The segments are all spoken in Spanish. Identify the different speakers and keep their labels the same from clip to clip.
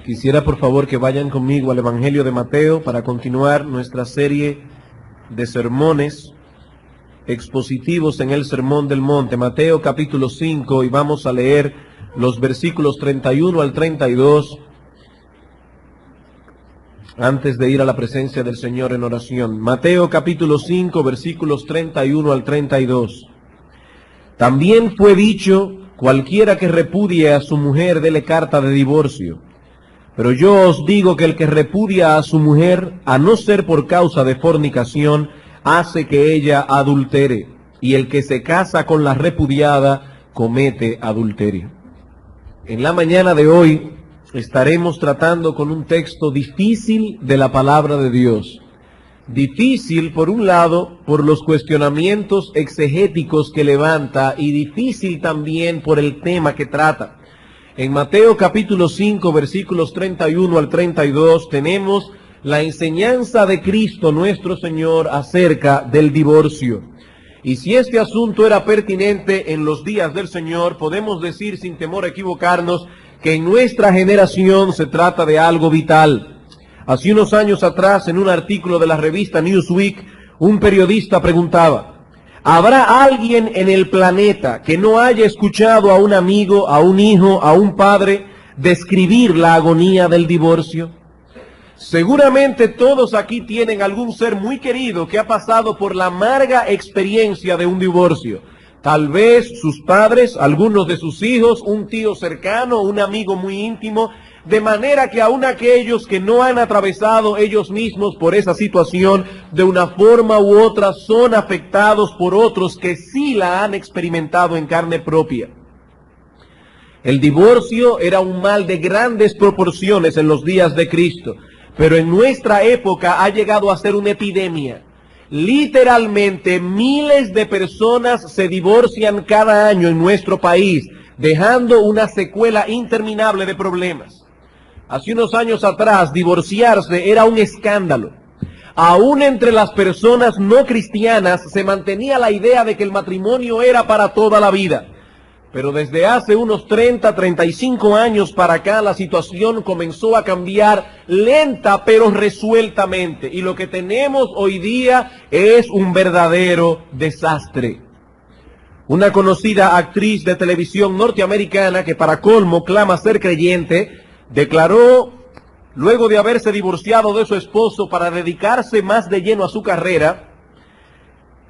Speaker 1: Quisiera por favor que vayan conmigo al Evangelio de Mateo para continuar nuestra serie de sermones expositivos en el Sermón del Monte. Mateo capítulo 5, y vamos a leer los versículos 31 al 32 antes de ir a la presencia del Señor en oración. Mateo capítulo 5, versículos 31 al 32. También fue dicho: cualquiera que repudie a su mujer, dele carta de divorcio. Pero yo os digo que el que repudia a su mujer, a no ser por causa de fornicación, hace que ella adultere, y el que se casa con la repudiada comete adulterio. En la mañana de hoy estaremos tratando con un texto difícil de la palabra de Dios. Difícil, por un lado, por los cuestionamientos exegéticos que levanta, y difícil también por el tema que trata. En Mateo capítulo 5, versículos 31 al 32, tenemos la enseñanza de Cristo nuestro Señor acerca del divorcio. Y si este asunto era pertinente en los días del Señor, podemos decir sin temor a equivocarnos que en nuestra generación se trata de algo vital. Hace unos años atrás, en un artículo de la revista Newsweek, un periodista preguntaba: ¿habrá alguien en el planeta que no haya escuchado a un amigo, a un hijo, a un padre describir la agonía del divorcio? Seguramente todos aquí tienen algún ser muy querido que ha pasado por la amarga experiencia de un divorcio. Tal vez sus padres, algunos de sus hijos, un tío cercano, un amigo muy íntimo, de manera que aún aquellos que no han atravesado ellos mismos por esa situación, de una forma u otra son afectados por otros que sí la han experimentado en carne propia. El divorcio era un mal de grandes proporciones en los días de Cristo, pero en nuestra época ha llegado a ser una epidemia. Literalmente miles de personas se divorcian cada año en nuestro país, dejando una secuela interminable de problemas. Hace unos años atrás, divorciarse era un escándalo. Aún entre las personas no cristianas se mantenía la idea de que el matrimonio era para toda la vida. Pero desde hace unos 35 años para acá, la situación comenzó a cambiar lenta pero resueltamente. Y lo que tenemos hoy día es un verdadero desastre. Una conocida actriz de televisión norteamericana, que para colmo clama ser creyente, declaró, luego de haberse divorciado de su esposo para dedicarse más de lleno a su carrera,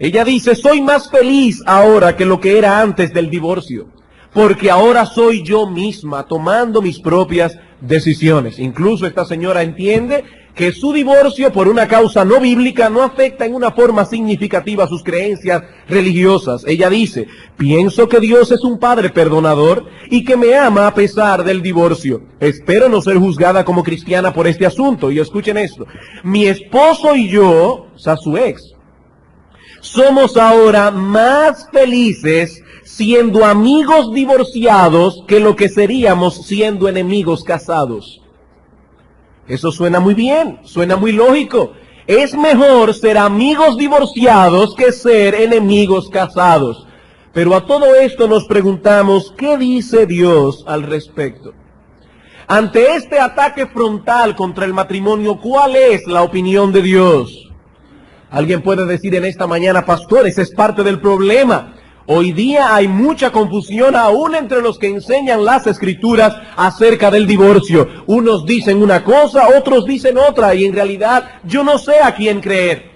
Speaker 1: ella dice: soy más feliz ahora que lo que era antes del divorcio, porque ahora soy yo misma tomando mis propias decisiones. Incluso esta señora entiende que su divorcio por una causa no bíblica no afecta en una forma significativa sus creencias religiosas. Ella dice: pienso que Dios es un Padre perdonador y que me ama a pesar del divorcio. Espero no ser juzgada como cristiana por este asunto. Y escuchen esto: mi esposo y yo, o sea, su ex, somos ahora más felices siendo amigos divorciados que lo que seríamos siendo enemigos casados. Eso suena muy bien, suena muy lógico. Es mejor ser amigos divorciados que ser enemigos casados. Pero a todo esto nos preguntamos: ¿qué dice Dios al respecto? Ante este ataque frontal contra el matrimonio, ¿cuál es la opinión de Dios? Alguien puede decir en esta mañana: pastor, ese es parte del problema. Hoy día hay mucha confusión aún entre los que enseñan las escrituras acerca del divorcio. Unos dicen una cosa, otros dicen otra, y en realidad yo no sé a quién creer.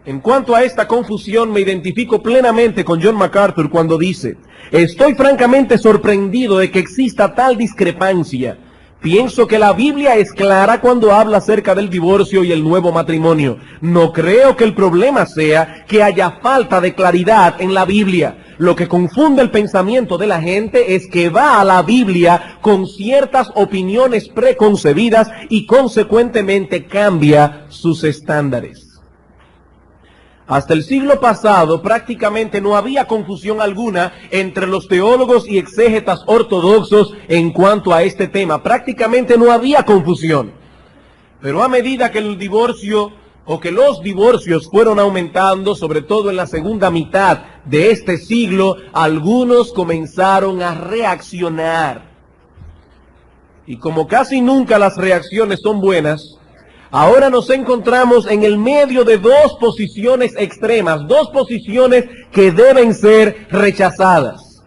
Speaker 1: En cuanto a esta confusión, me identifico plenamente con John MacArthur cuando dice: estoy francamente sorprendido de que exista tal discrepancia. Pienso que la Biblia es clara cuando habla acerca del divorcio y el nuevo matrimonio. No creo que el problema sea que haya falta de claridad en la Biblia. Lo que confunde el pensamiento de la gente es que va a la Biblia con ciertas opiniones preconcebidas y consecuentemente cambia sus estándares. Hasta el siglo pasado prácticamente no había confusión alguna entre los teólogos y exégetas ortodoxos en cuanto a este tema. Prácticamente no había confusión. Pero a medida que el divorcio o que los divorcios fueron aumentando, sobre todo en la segunda mitad de este siglo, algunos comenzaron a reaccionar. Y como casi nunca las reacciones son buenas, ahora nos encontramos en el medio de dos posiciones extremas, dos posiciones que deben ser rechazadas.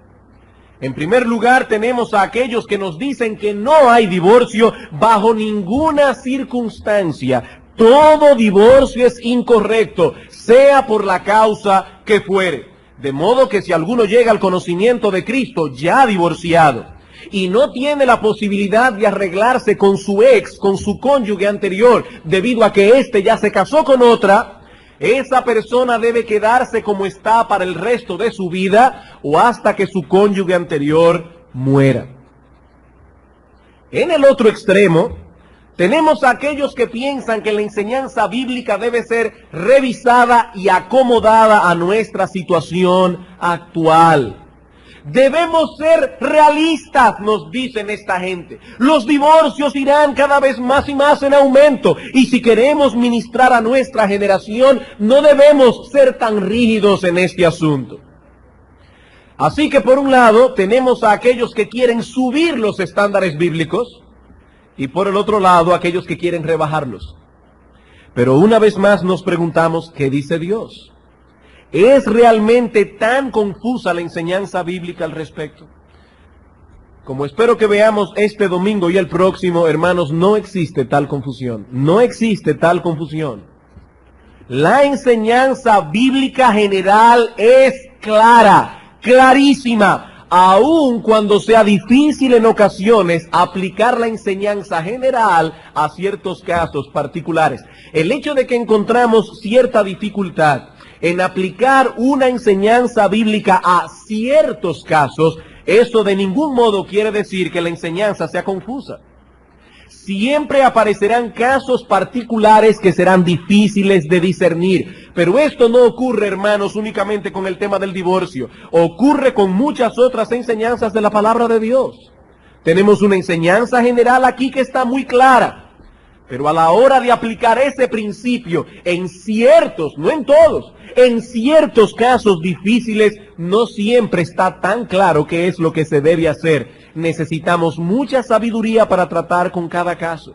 Speaker 1: En primer lugar, tenemos a aquellos que nos dicen que no hay divorcio bajo ninguna circunstancia. Todo divorcio es incorrecto, sea por la causa que fuere. De modo que si alguno llega al conocimiento de Cristo ya divorciado y no tiene la posibilidad de arreglarse con su ex, con su cónyuge anterior, debido a que éste ya se casó con otra, esa persona debe quedarse como está para el resto de su vida o hasta que su cónyuge anterior muera. En el otro extremo, tenemos a aquellos que piensan que la enseñanza bíblica debe ser revisada y acomodada a nuestra situación actual. Debemos ser realistas, nos dicen esta gente. Los divorcios irán cada vez más y más en aumento. Y si queremos ministrar a nuestra generación, no debemos ser tan rígidos en este asunto. Así que por un lado, tenemos a aquellos que quieren subir los estándares bíblicos. Y por el otro lado, aquellos que quieren rebajarlos. Pero una vez más nos preguntamos, ¿qué dice Dios? ¿Es realmente tan confusa la enseñanza bíblica al respecto? Como espero que veamos este domingo y el próximo, hermanos, no existe tal confusión. No existe tal confusión. La enseñanza bíblica general es clara, clarísima, aun cuando sea difícil en ocasiones aplicar la enseñanza general a ciertos casos particulares. El hecho de que encontramos cierta dificultad en aplicar una enseñanza bíblica a ciertos casos, eso de ningún modo quiere decir que la enseñanza sea confusa. Siempre aparecerán casos particulares que serán difíciles de discernir, pero esto no ocurre, hermanos, únicamente con el tema del divorcio, ocurre con muchas otras enseñanzas de la palabra de Dios. Tenemos una enseñanza general aquí que está muy clara. Pero a la hora de aplicar ese principio en ciertos, no en todos, en ciertos casos difíciles, no siempre está tan claro qué es lo que se debe hacer. Necesitamos mucha sabiduría para tratar con cada caso.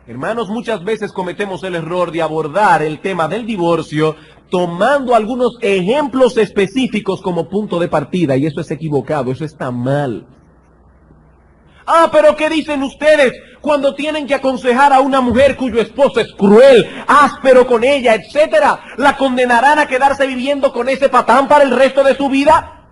Speaker 1: Hermanos, muchas veces cometemos el error de abordar el tema del divorcio tomando algunos ejemplos específicos como punto de partida, y eso es equivocado, eso está mal. Ah, pero ¿qué dicen ustedes cuando tienen que aconsejar a una mujer cuyo esposo es cruel, áspero con ella, etcétera? ¿La condenarán a quedarse viviendo con ese patán para el resto de su vida?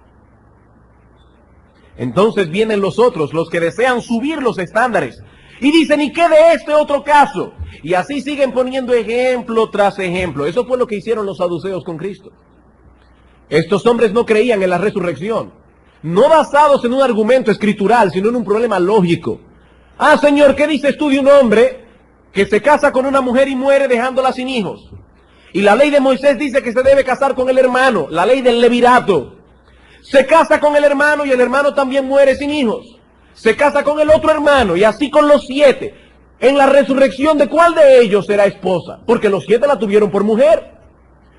Speaker 1: Entonces vienen los otros, los que desean subir los estándares, y dicen, ¿y qué de este otro caso? Y así siguen poniendo ejemplo tras ejemplo. Eso fue lo que hicieron los saduceos con Cristo. Estos hombres no creían en la resurrección. No basados en un argumento escritural, sino en un problema lógico. Ah, Señor, ¿qué dices tú de un hombre que se casa con una mujer y muere dejándola sin hijos? Y la ley de Moisés dice que se debe casar con el hermano, la ley del levirato. Se casa con el hermano y el hermano también muere sin hijos. Se casa con el otro hermano y así con los 7. En la resurrección, ¿de cuál de ellos será esposa? Porque los 7 la tuvieron por mujer.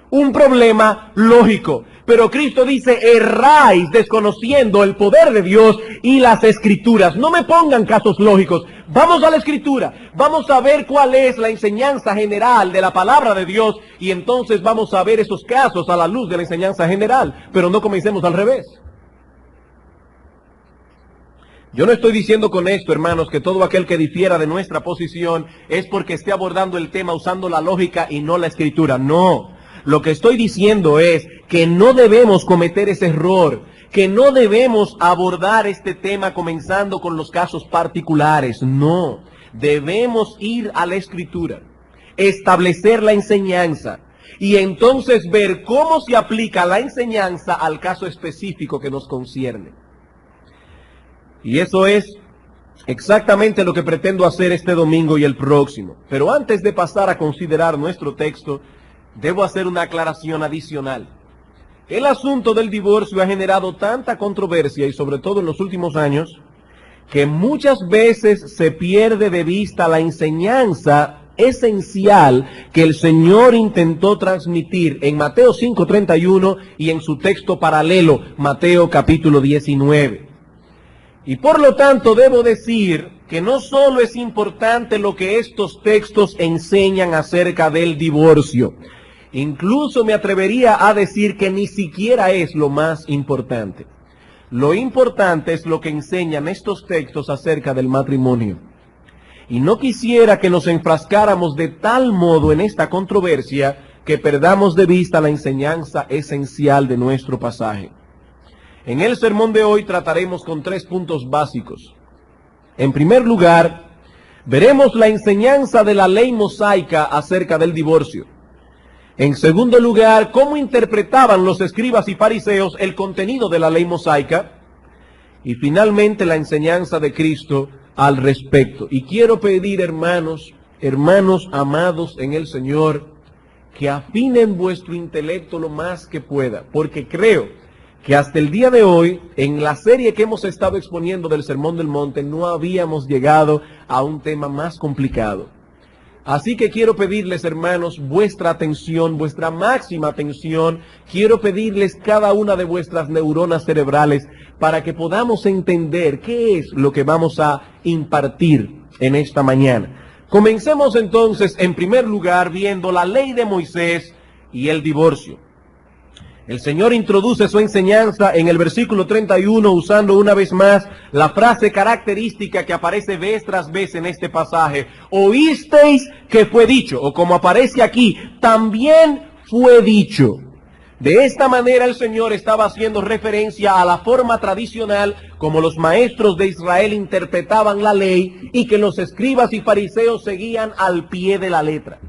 Speaker 1: Un problema lógico. Pero Cristo dice, erráis desconociendo el poder de Dios y las Escrituras. No me pongan casos lógicos. Vamos a la Escritura. Vamos a ver cuál es la enseñanza general de la palabra de Dios. Y entonces vamos a ver esos casos a la luz de la enseñanza general. Pero no comencemos al revés. Yo no estoy diciendo con esto, hermanos, que todo aquel que difiera de nuestra posición es porque esté abordando el tema usando la lógica y no la Escritura. No. Lo que estoy diciendo es que no debemos cometer ese error, que no debemos abordar este tema comenzando con los casos particulares. No, debemos ir a la Escritura, establecer la enseñanza y entonces ver cómo se aplica la enseñanza al caso específico que nos concierne. Y eso es exactamente lo que pretendo hacer este domingo y el próximo. Pero antes de pasar a considerar nuestro texto, debo hacer una aclaración adicional. El asunto del divorcio ha generado tanta controversia, y sobre todo en los últimos años, que muchas veces se pierde de vista la enseñanza esencial que el Señor intentó transmitir en Mateo 5:31 y en su texto paralelo, Mateo capítulo 19. Y por lo tanto debo decir que no solo es importante lo que estos textos enseñan acerca del divorcio, incluso me atrevería a decir que ni siquiera es lo más importante. Lo importante es lo que enseñan estos textos acerca del matrimonio. Y no quisiera que nos enfrascáramos de tal modo en esta controversia que perdamos de vista la enseñanza esencial de nuestro pasaje. En el sermón de hoy trataremos con 3 puntos básicos. En primer lugar, veremos la enseñanza de la ley mosaica acerca del divorcio. En segundo lugar, cómo interpretaban los escribas y fariseos el contenido de la ley mosaica. Y finalmente, la enseñanza de Cristo al respecto. Y quiero pedir, hermanos amados en el Señor, que afinen vuestro intelecto lo más que pueda, porque creo que hasta el día de hoy, en la serie que hemos estado exponiendo del Sermón del Monte, no habíamos llegado a un tema más complicado. Así que quiero pedirles, hermanos, vuestra atención, vuestra máxima atención. Quiero pedirles cada una de vuestras neuronas cerebrales para que podamos entender qué es lo que vamos a impartir en esta mañana. Comencemos entonces, en primer lugar, viendo la ley de Moisés y el divorcio. El Señor introduce su enseñanza en el versículo 31 usando una vez más la frase característica que aparece vez tras vez en este pasaje. Oísteis que fue dicho, o como aparece aquí, también fue dicho. De esta manera el Señor estaba haciendo referencia a la forma tradicional como los maestros de Israel interpretaban la ley y que los escribas y fariseos seguían al pie de la letra.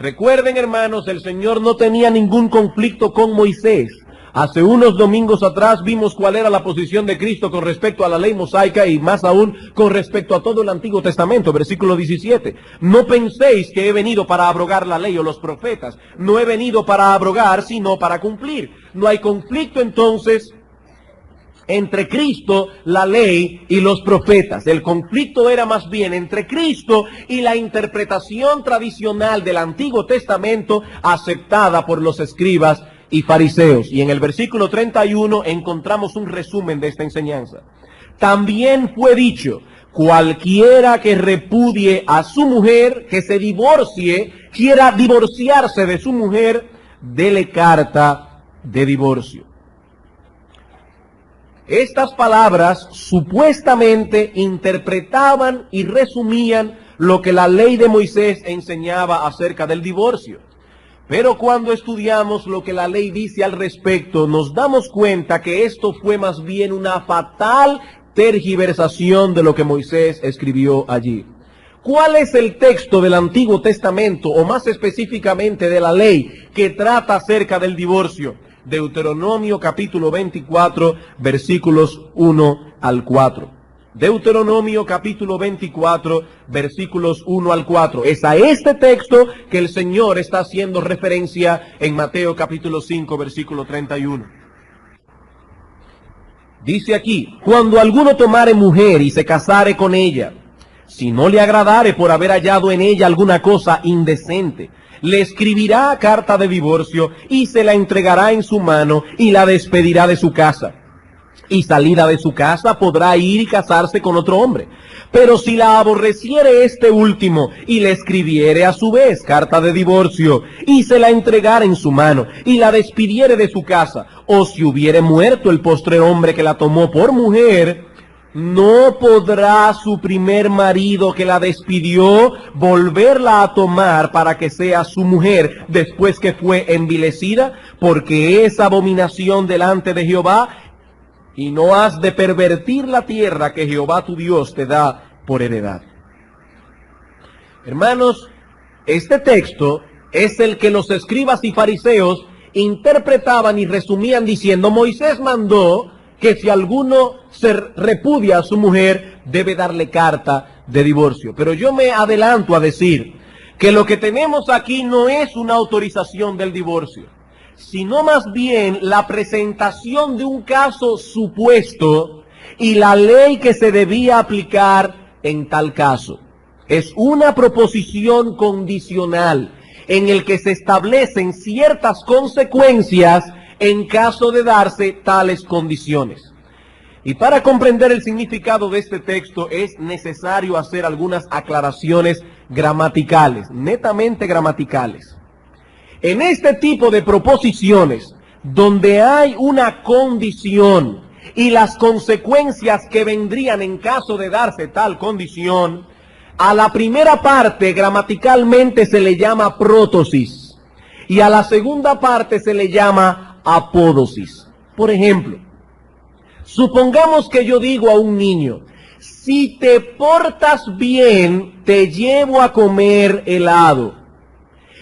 Speaker 1: Recuerden, hermanos, el Señor no tenía ningún conflicto con Moisés. Hace unos domingos atrás vimos cuál era la posición de Cristo con respecto a la ley mosaica y más aún con respecto a todo el Antiguo Testamento, versículo 17. No penséis que he venido para abrogar la ley o los profetas. No he venido para abrogar, sino para cumplir. No hay conflicto entonces entre Cristo, la ley y los profetas. El conflicto era más bien entre Cristo y la interpretación tradicional del Antiguo Testamento aceptada por los escribas y fariseos. Y en el versículo 31 encontramos un resumen de esta enseñanza. También fue dicho, cualquiera que repudie a su mujer, que se divorcie, quiera divorciarse de su mujer, dele carta de divorcio. Estas palabras supuestamente interpretaban y resumían lo que la ley de Moisés enseñaba acerca del divorcio. Pero cuando estudiamos lo que la ley dice al respecto, nos damos cuenta que esto fue más bien una fatal tergiversación de lo que Moisés escribió allí. ¿Cuál es el texto del Antiguo Testamento, o más específicamente de la ley, que trata acerca del divorcio? Deuteronomio capítulo 24, versículos 1 al 4. Deuteronomio capítulo 24, versículos 1 al 4. Es a este texto que el Señor está haciendo referencia en Mateo capítulo 5, versículo 31. Dice aquí, cuando alguno tomare mujer y se casare con ella, si no le agradare por haber hallado en ella alguna cosa indecente, le escribirá carta de divorcio y se la entregará en su mano y la despedirá de su casa. Y salida de su casa podrá ir y casarse con otro hombre. Pero si la aborreciere este último y le escribiere a su vez carta de divorcio y se la entregara en su mano y la despidiere de su casa, o si hubiere muerto el postrer hombre que la tomó por mujer, no podrá su primer marido que la despidió volverla a tomar para que sea su mujer después que fue envilecida, porque es abominación delante de Jehová, y no has de pervertir la tierra que Jehová tu Dios te da por heredad. Hermanos, este texto es el que los escribas y fariseos interpretaban y resumían diciendo, Moisés mandó que si alguno se repudia a su mujer, debe darle carta de divorcio. Pero yo me adelanto a decir que lo que tenemos aquí no es una autorización del divorcio, sino más bien la presentación de un caso supuesto y la ley que se debía aplicar en tal caso. Es una proposición condicional en el que se establecen ciertas consecuencias en caso de darse tales condiciones. Y para comprender el significado de este texto es necesario hacer algunas aclaraciones gramaticales, netamente gramaticales. En este tipo de proposiciones, donde hay una condición y las consecuencias que vendrían en caso de darse tal condición, a la primera parte gramaticalmente se le llama prótosis y a la segunda parte se le llama apódosis. Por ejemplo, supongamos que yo digo a un niño, si te portas bien, te llevo a comer helado.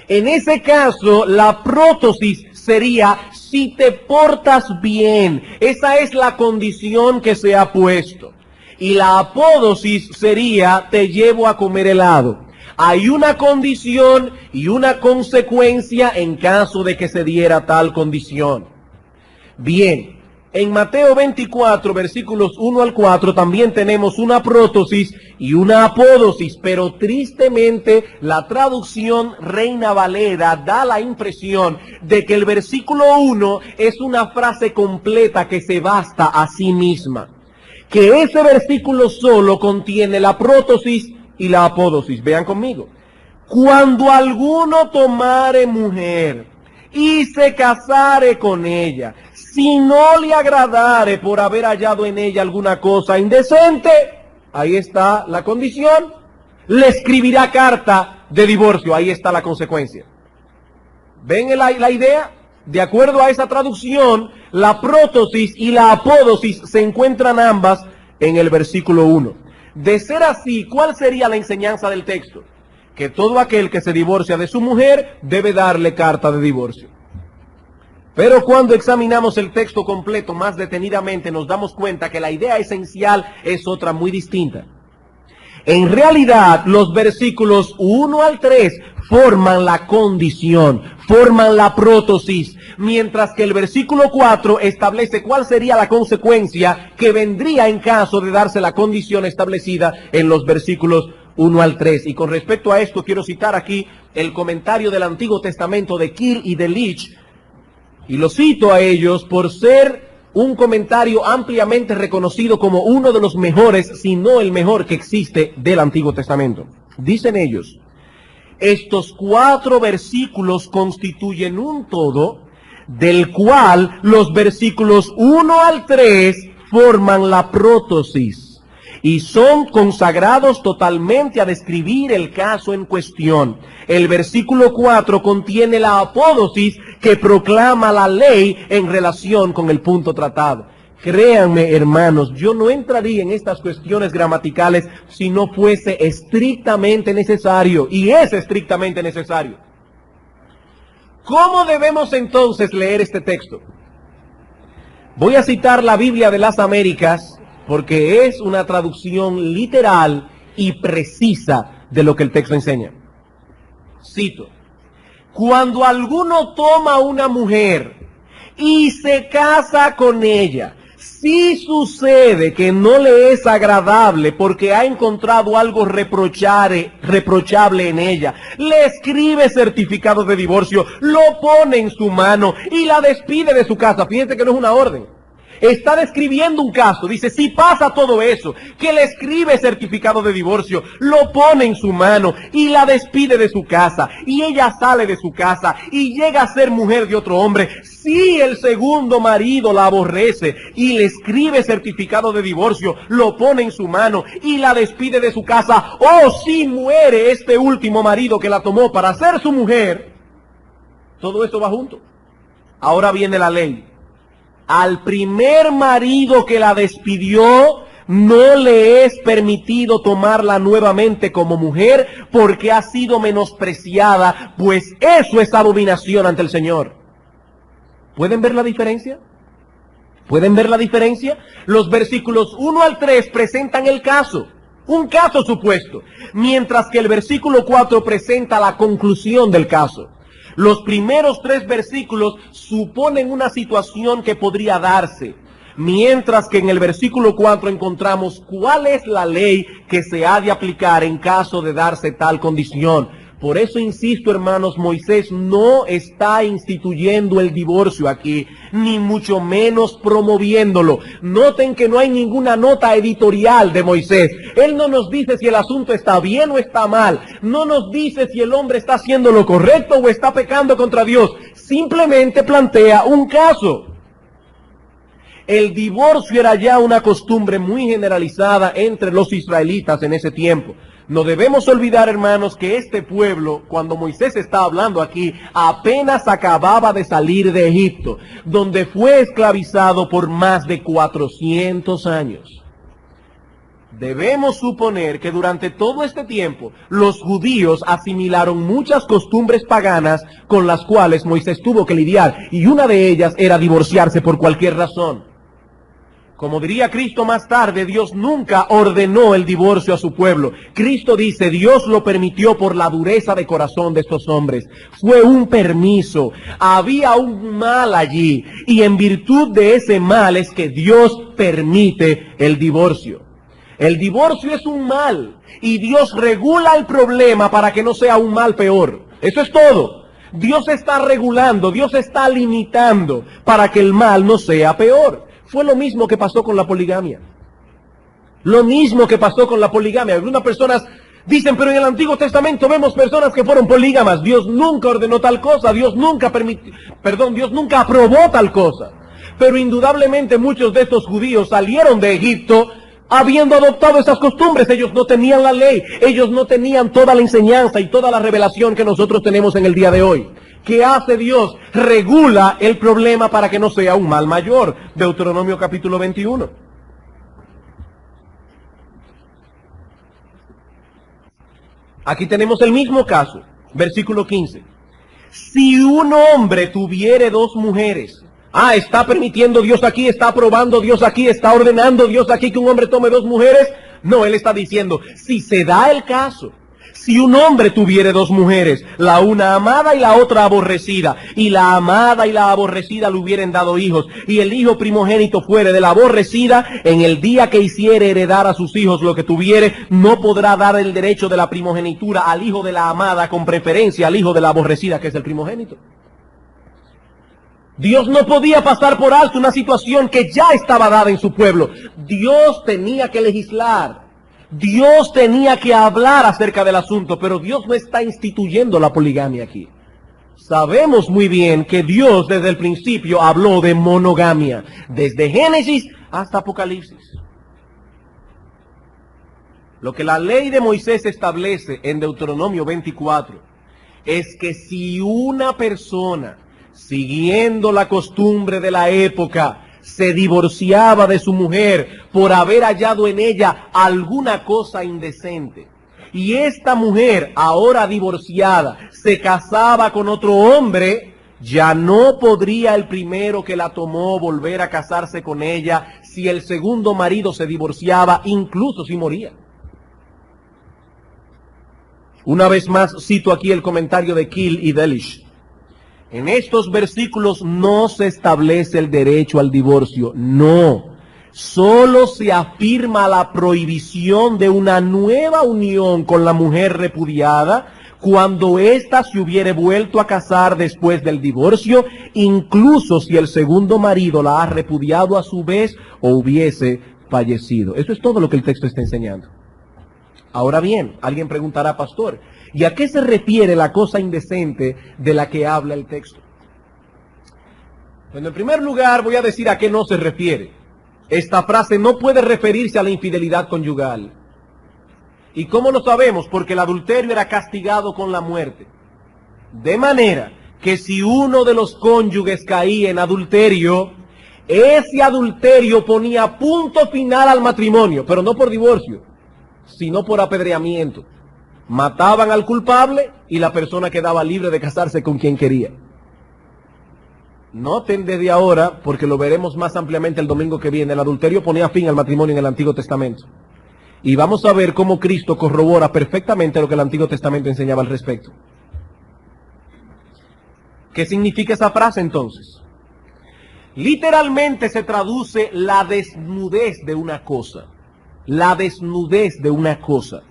Speaker 1: En ese caso, la prótosis sería, si te portas bien. Esa es la condición que se ha puesto. Y la apódosis sería, te llevo a comer helado. Hay una condición y una consecuencia en caso de que se diera tal condición. Bien. En Mateo 24, versículos 1 al 4, también tenemos una prótosis y una apódosis, pero tristemente la traducción Reina Valera da la impresión de que el versículo 1 es una frase completa que se basta a sí misma. Que ese versículo solo contiene la prótosis y la apódosis. Vean conmigo. Cuando alguno tomare mujer y se casare con ella, si no le agradare por haber hallado en ella alguna cosa indecente, ahí está la condición, le escribirá carta de divorcio, ahí está la consecuencia. ¿Ven la idea? De acuerdo a esa traducción, la prótosis y la apódosis se encuentran ambas en el versículo 1. De ser así, ¿cuál sería la enseñanza del texto? Que todo aquel que se divorcia de su mujer debe darle carta de divorcio. Pero cuando examinamos el texto completo más detenidamente, nos damos cuenta que la idea esencial es otra muy distinta. En realidad, los versículos 1 al 3 forman la condición, forman la prótosis, mientras que el versículo 4 establece cuál sería la consecuencia que vendría en caso de darse la condición establecida en los versículos 1 al 3. Y con respecto a esto, quiero citar aquí el comentario del Antiguo Testamento de Keil y de Leach, y lo cito a ellos por ser un comentario ampliamente reconocido como uno de los mejores, si no el mejor que existe del Antiguo Testamento. Dicen ellos, estos 4 versículos constituyen un todo, del cual los versículos 1 al 3 forman la prótosis y son consagrados totalmente a describir el caso en cuestión. El versículo 4 contiene la apódosis que proclama la ley en relación con el punto tratado. Créanme, hermanos, yo no entraría en estas cuestiones gramaticales si no fuese estrictamente necesario, y es estrictamente necesario. ¿Cómo debemos entonces leer este texto? Voy a citar la Biblia de las Américas, porque es una traducción literal y precisa de lo que el texto enseña. Cito, cuando alguno toma una mujer y se casa con ella, si sucede que no le es agradable porque ha encontrado algo reprochable en ella, le escribe certificado de divorcio, lo pone en su mano y la despide de su casa. Fíjense que no es una orden. Está describiendo un caso, dice, si pasa todo eso, que le escribe certificado de divorcio, lo pone en su mano y la despide de su casa, y ella sale de su casa y llega a ser mujer de otro hombre, si el segundo marido la aborrece y le escribe certificado de divorcio, lo pone en su mano y la despide de su casa, o si muere este último marido que la tomó para ser su mujer, todo esto va junto. Ahora viene la ley. Al primer marido que la despidió, no le es permitido tomarla nuevamente como mujer porque ha sido menospreciada, pues eso es abominación ante el Señor. ¿Pueden ver la diferencia? ¿Pueden ver la diferencia? Los versículos 1 al 3 presentan el caso, un caso supuesto, mientras que el versículo 4 presenta la conclusión del caso. Los primeros 3 versículos suponen una situación que podría darse, mientras que en el versículo 4 encontramos cuál es la ley que se ha de aplicar en caso de darse tal condición. Por eso insisto, hermanos, Moisés no está instituyendo el divorcio aquí, ni mucho menos promoviéndolo. Noten que no hay ninguna nota editorial de Moisés. Él no nos dice si el asunto está bien o está mal. No nos dice si el hombre está haciendo lo correcto o está pecando contra Dios. Simplemente plantea un caso. El divorcio era ya una costumbre muy generalizada entre los israelitas en ese tiempo. No debemos olvidar, hermanos, que este pueblo, cuando Moisés está hablando aquí, apenas acababa de salir de Egipto, donde fue esclavizado por más de 400 años. Debemos suponer que durante todo este tiempo los judíos asimilaron muchas costumbres paganas con las cuales Moisés tuvo que lidiar, y una de ellas era divorciarse por cualquier razón. Como diría Cristo más tarde, Dios nunca ordenó el divorcio a su pueblo. Cristo dice, Dios lo permitió por la dureza de corazón de estos hombres. Fue un permiso. Había un mal allí. Y en virtud de ese mal es que Dios permite el divorcio. El divorcio es un mal. Y Dios regula el problema para que no sea un mal peor. Eso es todo. Dios está regulando, Dios está limitando para que el mal no sea peor. Fue lo mismo que pasó con la poligamia. Lo mismo que pasó con la poligamia. Algunas personas dicen, pero en el Antiguo Testamento vemos personas que fueron polígamas. Dios nunca ordenó tal cosa. Dios nunca aprobó tal cosa. Pero indudablemente muchos de estos judíos salieron de Egipto habiendo adoptado esas costumbres. Ellos no tenían la ley. Ellos no tenían toda la enseñanza y toda la revelación que nosotros tenemos en el día de hoy. ¿Qué hace Dios? Regula el problema para que no sea un mal mayor. Deuteronomio capítulo 21. Aquí tenemos el mismo caso. Versículo 15. Si un hombre tuviere dos mujeres. ¿Está permitiendo Dios aquí? ¿Está aprobando Dios aquí? ¿Está ordenando Dios aquí que un hombre tome dos mujeres? No, Él está diciendo, si se da el caso. Si un hombre tuviere dos mujeres, la una amada y la otra aborrecida, y la amada y la aborrecida le hubieren dado hijos, y el hijo primogénito fuere de la aborrecida, en el día que hiciere heredar a sus hijos lo que tuviere, no podrá dar el derecho de la primogenitura al hijo de la amada con preferencia al hijo de la aborrecida, que es el primogénito. Dios no podía pasar por alto una situación que ya estaba dada en su pueblo. Dios tenía que legislar. Dios tenía que hablar acerca del asunto, pero Dios no está instituyendo la poligamia aquí. Sabemos muy bien que Dios desde el principio habló de monogamia, desde Génesis hasta Apocalipsis. Lo que la ley de Moisés establece en Deuteronomio 24 es que si una persona, siguiendo la costumbre de la época, se divorciaba de su mujer por haber hallado en ella alguna cosa indecente, y esta mujer, ahora divorciada, se casaba con otro hombre, ya no podría el primero que la tomó volver a casarse con ella si el segundo marido se divorciaba, incluso si moría. Una vez más cito aquí el comentario de Kiel y Delitzsch. En estos versículos no se establece el derecho al divorcio, no. Solo se afirma la prohibición de una nueva unión con la mujer repudiada cuando ésta se hubiere vuelto a casar después del divorcio, incluso si el segundo marido la ha repudiado a su vez o hubiese fallecido. Eso es todo lo que el texto está enseñando. Ahora bien, alguien preguntará, pastor, ¿y a qué se refiere la cosa indecente de la que habla el texto? Bueno, en primer lugar voy a decir a qué no se refiere. Esta frase no puede referirse a la infidelidad conyugal. ¿Y cómo lo sabemos? Porque el adulterio era castigado con la muerte. De manera que si uno de los cónyuges caía en adulterio, ese adulterio ponía punto final al matrimonio, pero no por divorcio, sino por apedreamiento. Mataban al culpable y la persona quedaba libre de casarse con quien quería. Noten desde ahora, porque lo veremos más ampliamente el domingo que viene, el adulterio ponía fin al matrimonio en el Antiguo Testamento. Y vamos a ver cómo Cristo corrobora perfectamente lo que el Antiguo Testamento enseñaba al respecto. ¿Qué significa esa frase entonces? Literalmente se traduce la desnudez de una cosa. La desnudez de una cosa.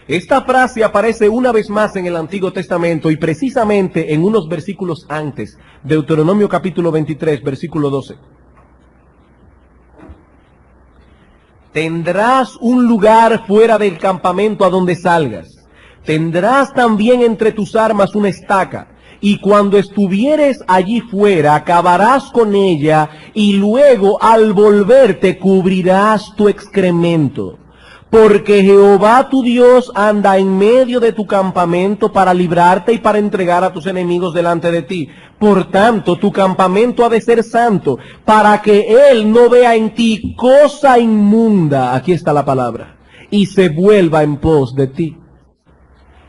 Speaker 1: Esta frase aparece una vez más en el Antiguo Testamento y precisamente en unos versículos antes, Deuteronomio capítulo 23, versículo 12. Tendrás un lugar fuera del campamento a donde salgas. Tendrás también entre tus armas una estaca. Y cuando estuvieres allí fuera, acabarás con ella, y luego al volverte cubrirás tu excremento. Porque Jehová tu Dios anda en medio de tu campamento para librarte y para entregar a tus enemigos delante de ti. Por tanto, tu campamento ha de ser santo, para que Él no vea en ti cosa inmunda, aquí está la palabra, y se vuelva en pos de ti.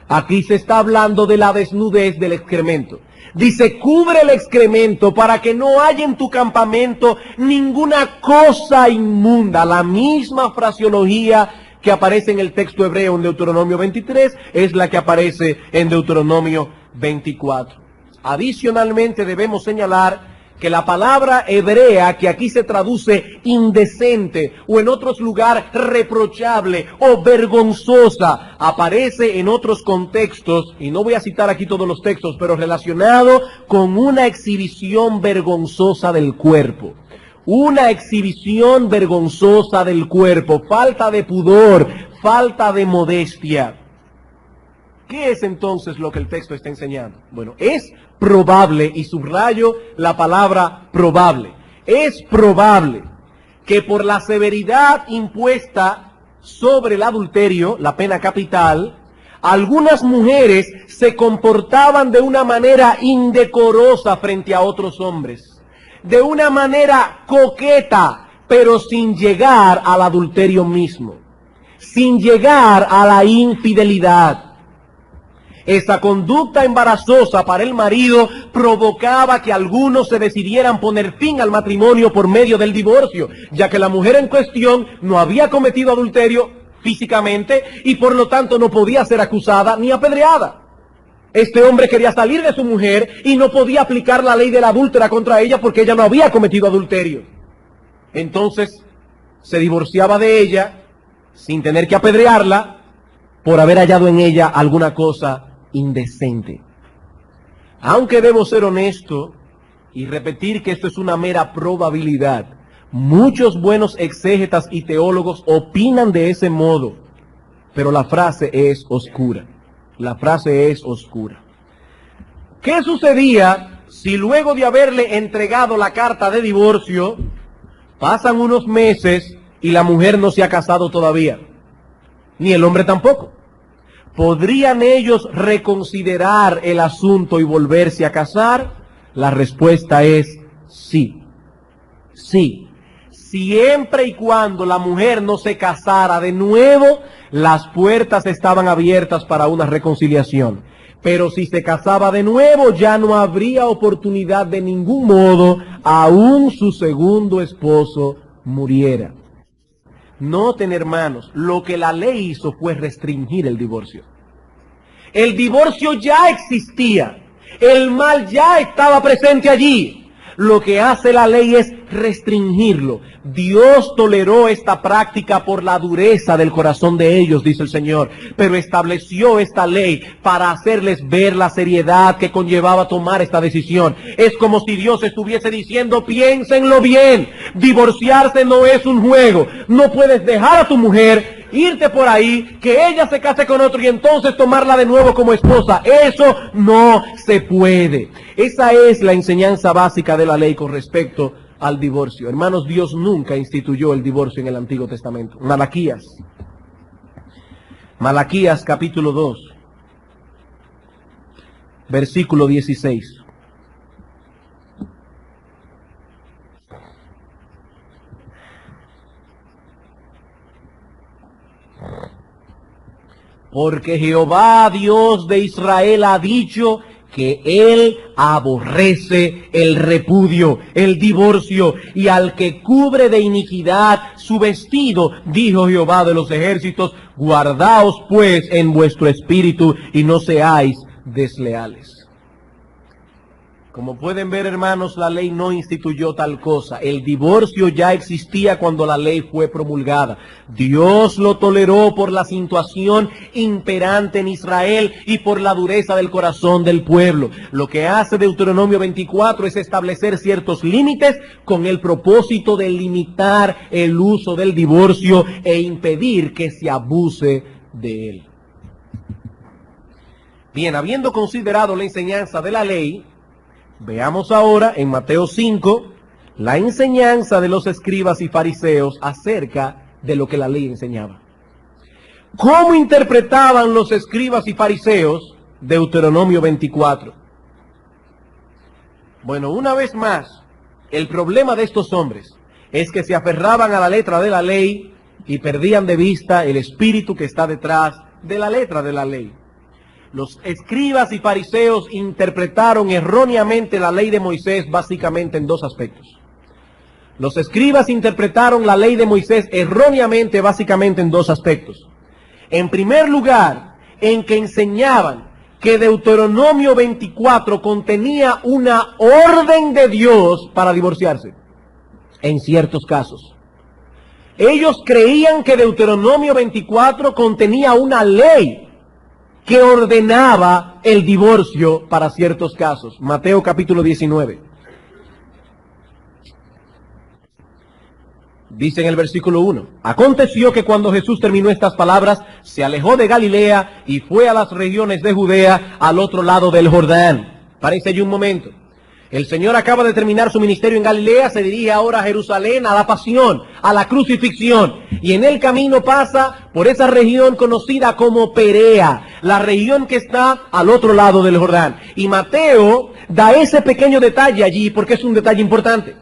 Speaker 1: Aquí se está hablando de la desnudez del excremento. Dice, cubre el excremento para que no haya en tu campamento ninguna cosa inmunda. La misma fraseología que aparece en el texto hebreo en Deuteronomio 23 es la que aparece en Deuteronomio 24. Adicionalmente debemos señalar que la palabra hebrea que aquí se traduce indecente o en otros lugares reprochable o vergonzosa aparece en otros contextos, y no voy a citar aquí todos los textos, pero relacionado con una exhibición vergonzosa del cuerpo. Una exhibición vergonzosa del cuerpo, falta de pudor, falta de modestia. ¿Qué es entonces lo que el texto está enseñando? Bueno, es probable, y subrayo la palabra probable, es probable que por la severidad impuesta sobre el adulterio, la pena capital, algunas mujeres se comportaban de una manera indecorosa frente a otros hombres, de una manera coqueta, pero sin llegar al adulterio mismo, sin llegar a la infidelidad. Esa conducta embarazosa para el marido provocaba que algunos se decidieran poner fin al matrimonio por medio del divorcio, ya que la mujer en cuestión no había cometido adulterio físicamente y por lo tanto no podía ser acusada ni apedreada. Este hombre quería salir de su mujer y no podía aplicar la ley de la adúltera contra ella porque ella no había cometido adulterio. Entonces se divorciaba de ella sin tener que apedrearla por haber hallado en ella alguna cosa indecente. Aunque debo ser honesto y repetir que esto es una mera probabilidad, muchos buenos exégetas y teólogos opinan de ese modo, pero la frase es oscura. La frase es oscura. ¿Qué sucedía si luego de haberle entregado la carta de divorcio, pasan unos meses y la mujer no se ha casado todavía? Ni el hombre tampoco. ¿Podrían ellos reconsiderar el asunto y volverse a casar? La respuesta es sí. Sí. Siempre y cuando la mujer no se casara de nuevo, las puertas estaban abiertas para una reconciliación. Pero si se casaba de nuevo, ya no habría oportunidad de ningún modo, aún su segundo esposo muriera. Noten, hermanos, lo que la ley hizo fue restringir el divorcio. El divorcio ya existía, el mal ya estaba presente allí. Lo que hace la ley es restringirlo. Dios toleró esta práctica por la dureza del corazón de ellos, dice el Señor, pero estableció esta ley para hacerles ver la seriedad que conllevaba tomar esta decisión. Es como si Dios estuviese diciendo, piénsenlo bien, divorciarse no es un juego, no puedes dejar a tu mujer, irte por ahí, que ella se case con otro y entonces tomarla de nuevo como esposa. Eso no se puede. Esa es la enseñanza básica de la ley con respecto al divorcio. Hermanos, Dios nunca instituyó el divorcio en el Antiguo Testamento. Malaquías capítulo 2, versículo 16. Porque Jehová, Dios de Israel, ha dicho que Él aborrece el repudio, el divorcio, y al que cubre de iniquidad su vestido, dijo Jehová de los ejércitos, guardaos pues en vuestro espíritu y no seáis desleales. Como pueden ver, hermanos, la ley no instituyó tal cosa. El divorcio ya existía cuando la ley fue promulgada. Dios lo toleró por la situación imperante en Israel y por la dureza del corazón del pueblo. Lo que hace Deuteronomio 24 es establecer ciertos límites con el propósito de limitar el uso del divorcio e impedir que se abuse de él. Bien, habiendo considerado la enseñanza de la ley, veamos ahora en Mateo 5 la enseñanza de los escribas y fariseos acerca de lo que la ley enseñaba. ¿Cómo interpretaban los escribas y fariseos Deuteronomio 24? Bueno, una vez más, el problema de estos hombres es que se aferraban a la letra de la ley y perdían de vista el espíritu que está detrás de la letra de la ley. Los escribas y fariseos interpretaron erróneamente la ley de Moisés básicamente en dos aspectos. Los escribas interpretaron la ley de Moisés erróneamente básicamente en dos aspectos. En primer lugar, en que enseñaban que Deuteronomio 24 contenía una orden de Dios para divorciarse, en ciertos casos. Ellos creían que Deuteronomio 24 contenía una ley que ordenaba el divorcio para ciertos casos. Mateo capítulo 19. Dice en el versículo 1, aconteció que cuando Jesús terminó estas palabras, se alejó de Galilea y fue a las regiones de Judea, al otro lado del Jordán. Párense allí un momento. El Señor acaba de terminar su ministerio en Galilea, se dirige ahora a Jerusalén, a la pasión, a la crucifixión. Y en el camino pasa por esa región conocida como Perea, la región que está al otro lado del Jordán. Y Mateo da ese pequeño detalle allí porque es un detalle importante.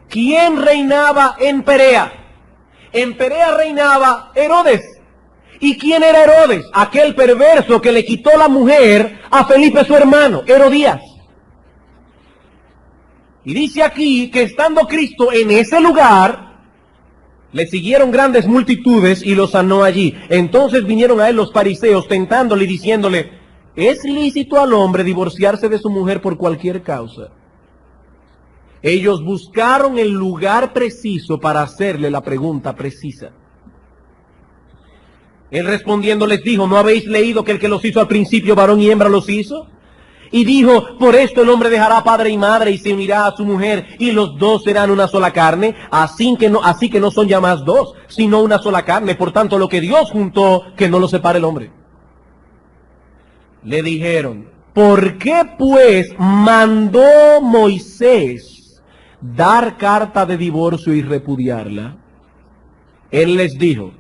Speaker 1: ¿Quién reinaba en Perea? En Perea reinaba Herodes. ¿Y quién era Herodes? Aquel perverso que le quitó la mujer a Felipe su hermano, Herodías. Y dice aquí que estando Cristo en ese lugar, le siguieron grandes multitudes y lo sanó allí. Entonces vinieron a él los fariseos tentándole y diciéndole, ¿es lícito al hombre divorciarse de su mujer por cualquier causa? Ellos buscaron el lugar preciso para hacerle la pregunta precisa. Él respondiendo les dijo, ¿no habéis leído que el que los hizo al principio varón y hembra los hizo? Y dijo, por esto el hombre dejará padre y madre y se unirá a su mujer y los dos serán una sola carne, así que no son ya más dos, sino una sola carne. Por tanto, lo que Dios juntó, que no lo separe el hombre. Le dijeron, ¿por qué pues mandó Moisés dar carta de divorcio y repudiarla? Él les dijo,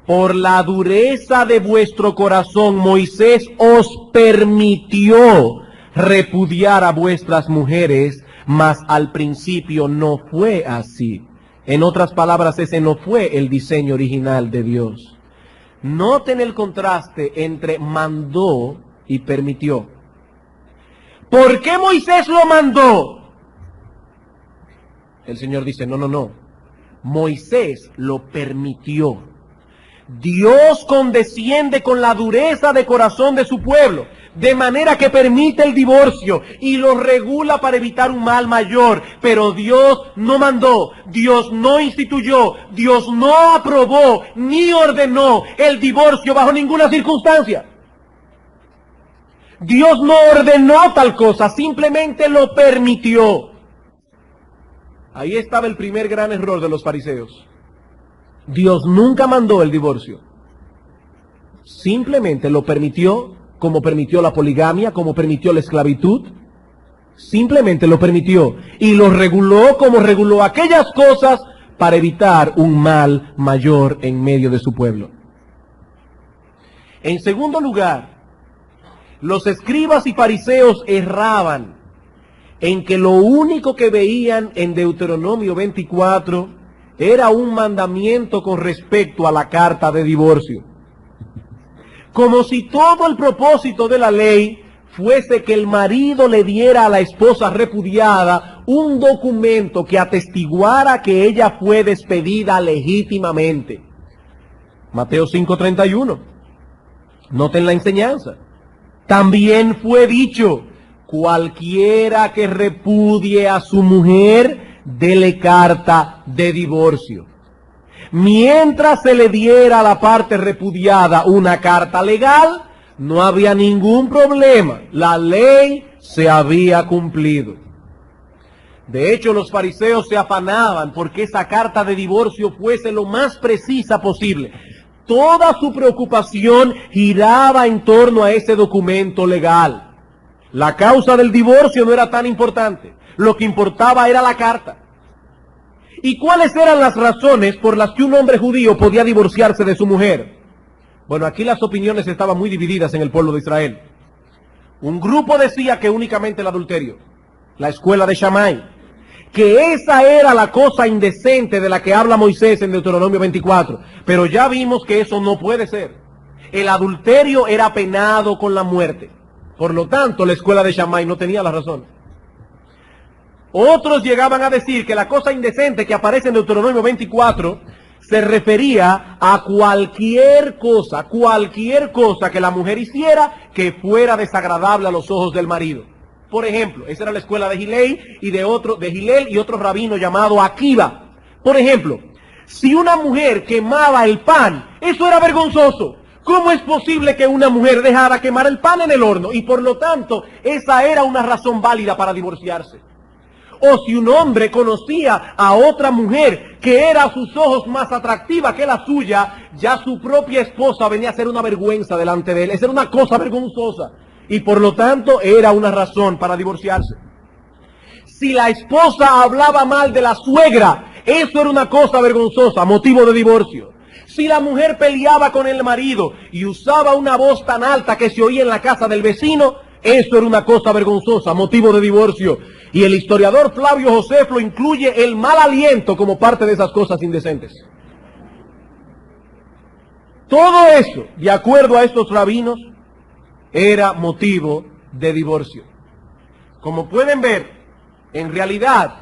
Speaker 1: por la dureza de vuestro corazón, Moisés os permitió repudiar a vuestras mujeres, mas al principio no fue así. En otras palabras, ese no fue el diseño original de Dios. Noten el contraste entre mandó y permitió. ¿Por qué Moisés lo mandó? El Señor dice, no. Moisés lo permitió. Dios condesciende con la dureza de corazón de su pueblo, de manera que permite el divorcio y lo regula para evitar un mal mayor. Pero Dios no mandó, Dios no instituyó, Dios no aprobó ni ordenó el divorcio bajo ninguna circunstancia. Dios no ordenó tal cosa, simplemente lo permitió. Ahí estaba el primer gran error de los fariseos. Dios nunca mandó el divorcio. Simplemente lo permitió, como permitió la poligamia, como permitió la esclavitud. Simplemente lo permitió y lo reguló como reguló aquellas cosas para evitar un mal mayor en medio de su pueblo. En segundo lugar, los escribas y fariseos erraban en que lo único que veían en Deuteronomio 24 era un mandamiento con respecto a la carta de divorcio. Como si todo el propósito de la ley fuese que el marido le diera a la esposa repudiada un documento que atestiguara que ella fue despedida legítimamente. Mateo 5:31. Noten la enseñanza. También fue dicho, cualquiera que repudie a su mujer, dele carta de divorcio. Mientras se le diera a la parte repudiada una carta legal, no había ningún problema. La ley se había cumplido. De hecho, los fariseos se afanaban porque esa carta de divorcio fuese lo más precisa posible. Toda su preocupación giraba en torno a ese documento legal. La causa del divorcio no era tan importante. Lo que importaba era la carta. ¿Y cuáles eran las razones por las que un hombre judío podía divorciarse de su mujer? Bueno, aquí las opiniones estaban muy divididas en el pueblo de Israel. Un grupo decía que únicamente el adulterio, la escuela de Shammai, que esa era la cosa indecente de la que habla Moisés en Deuteronomio 24. Pero ya vimos que eso no puede ser. El adulterio era penado con la muerte. Por lo tanto, la escuela de Shammai no tenía la razón. Otros llegaban a decir que la cosa indecente que aparece en Deuteronomio 24 se refería a cualquier cosa que la mujer hiciera que fuera desagradable a los ojos del marido. Por ejemplo, esa era la escuela de Hillel y otro rabino llamado Akiva. Por ejemplo, si una mujer quemaba el pan, eso era vergonzoso. ¿Cómo es posible que una mujer dejara quemar el pan en el horno? Y por lo tanto, esa era una razón válida para divorciarse. O si un hombre conocía a otra mujer que era a sus ojos más atractiva que la suya, ya su propia esposa venía a ser una vergüenza delante de él. Esa era una cosa vergonzosa. Y por lo tanto era una razón para divorciarse. Si la esposa hablaba mal de la suegra, eso era una cosa vergonzosa, motivo de divorcio. Si la mujer peleaba con el marido y usaba una voz tan alta que se oía en la casa del vecino, eso era una cosa vergonzosa, motivo de divorcio. Y el historiador Flavio Josefo incluye el mal aliento como parte de esas cosas indecentes. Todo eso, de acuerdo a estos rabinos, era motivo de divorcio. Como pueden ver, en realidad,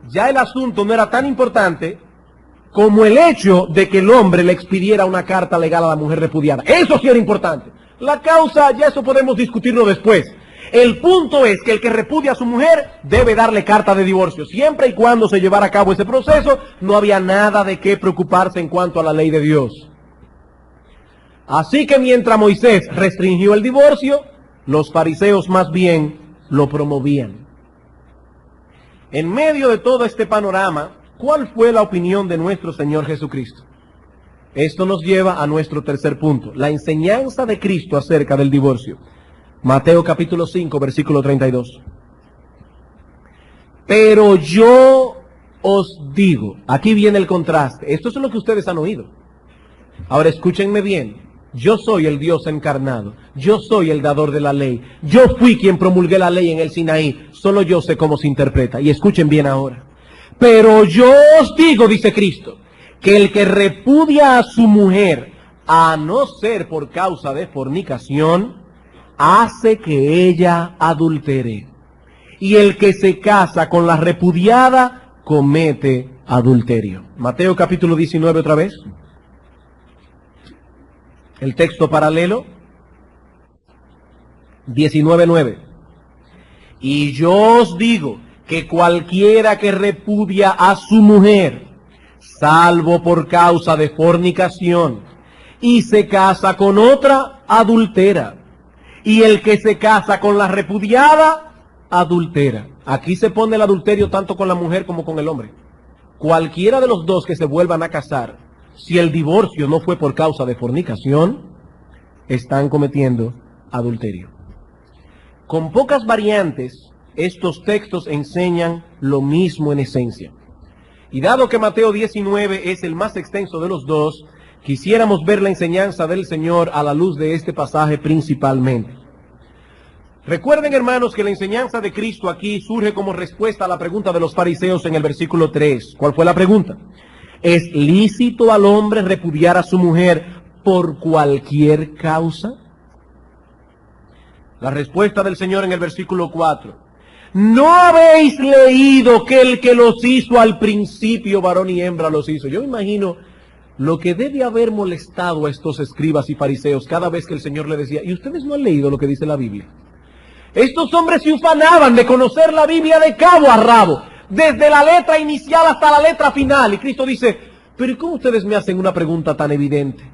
Speaker 1: ya el asunto no era tan importante como el hecho de que el hombre le expidiera una carta legal a la mujer repudiada. Eso sí era importante. La causa, ya eso podemos discutirlo después. El punto es que el que repudia a su mujer debe darle carta de divorcio. Siempre y cuando se llevara a cabo ese proceso, no había nada de qué preocuparse en cuanto a la ley de Dios. Así que mientras Moisés restringió el divorcio, los fariseos más bien lo promovían. En medio de todo este panorama, ¿cuál fue la opinión de nuestro Señor Jesucristo? Esto nos lleva a nuestro tercer punto, la enseñanza de Cristo acerca del divorcio. Mateo capítulo 5, versículo 32. Pero yo os digo, aquí viene el contraste, esto es lo que ustedes han oído. Ahora escúchenme bien, yo soy el Dios encarnado, yo soy el dador de la ley, yo fui quien promulgué la ley en el Sinaí, solo yo sé cómo se interpreta, y escuchen bien ahora. Pero yo os digo, dice Cristo, que el que repudia a su mujer, a no ser por causa de fornicación, hace que ella adultere. Y el que se casa con la repudiada, comete adulterio. Mateo capítulo 19 otra vez. El texto paralelo. 19:9. Y yo os digo que cualquiera que repudia a su mujer, salvo por causa de fornicación, y se casa con otra, adultera. Y el que se casa con la repudiada, adultera. Aquí se pone el adulterio tanto con la mujer como con el hombre. Cualquiera de los dos que se vuelvan a casar, si el divorcio no fue por causa de fornicación, están cometiendo adulterio. Con pocas variantes, estos textos enseñan lo mismo en esencia. Y dado que Mateo 19 es el más extenso de los dos, quisiéramos ver la enseñanza del Señor a la luz de este pasaje principalmente. Recuerden, hermanos, que la enseñanza de Cristo aquí surge como respuesta a la pregunta de los fariseos en el versículo 3. ¿Cuál fue la pregunta? ¿Es lícito al hombre repudiar a su mujer por cualquier causa? La respuesta del Señor en el versículo 4. ¿No habéis leído que el que los hizo al principio, varón y hembra, los hizo? Yo me imagino lo que debe haber molestado a estos escribas y fariseos cada vez que el Señor le decía, ¿y ustedes no han leído lo que dice la Biblia? Estos hombres se ufanaban de conocer la Biblia de cabo a rabo, desde la letra inicial hasta la letra final. Y Cristo dice, pero ¿cómo ustedes me hacen una pregunta tan evidente?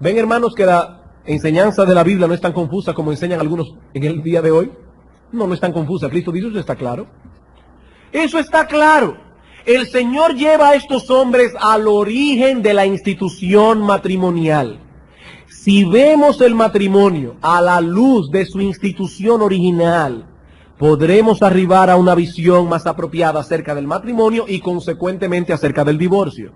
Speaker 1: ¿Ven, hermanos, que la enseñanza de la Biblia no es tan confusa como enseñan algunos en el día de hoy? No, no es tan confusa. Cristo dice, eso está claro. Eso está claro. El Señor lleva a estos hombres al origen de la institución matrimonial. Si vemos el matrimonio a la luz de su institución original, podremos arribar a una visión más apropiada acerca del matrimonio y consecuentemente acerca del divorcio.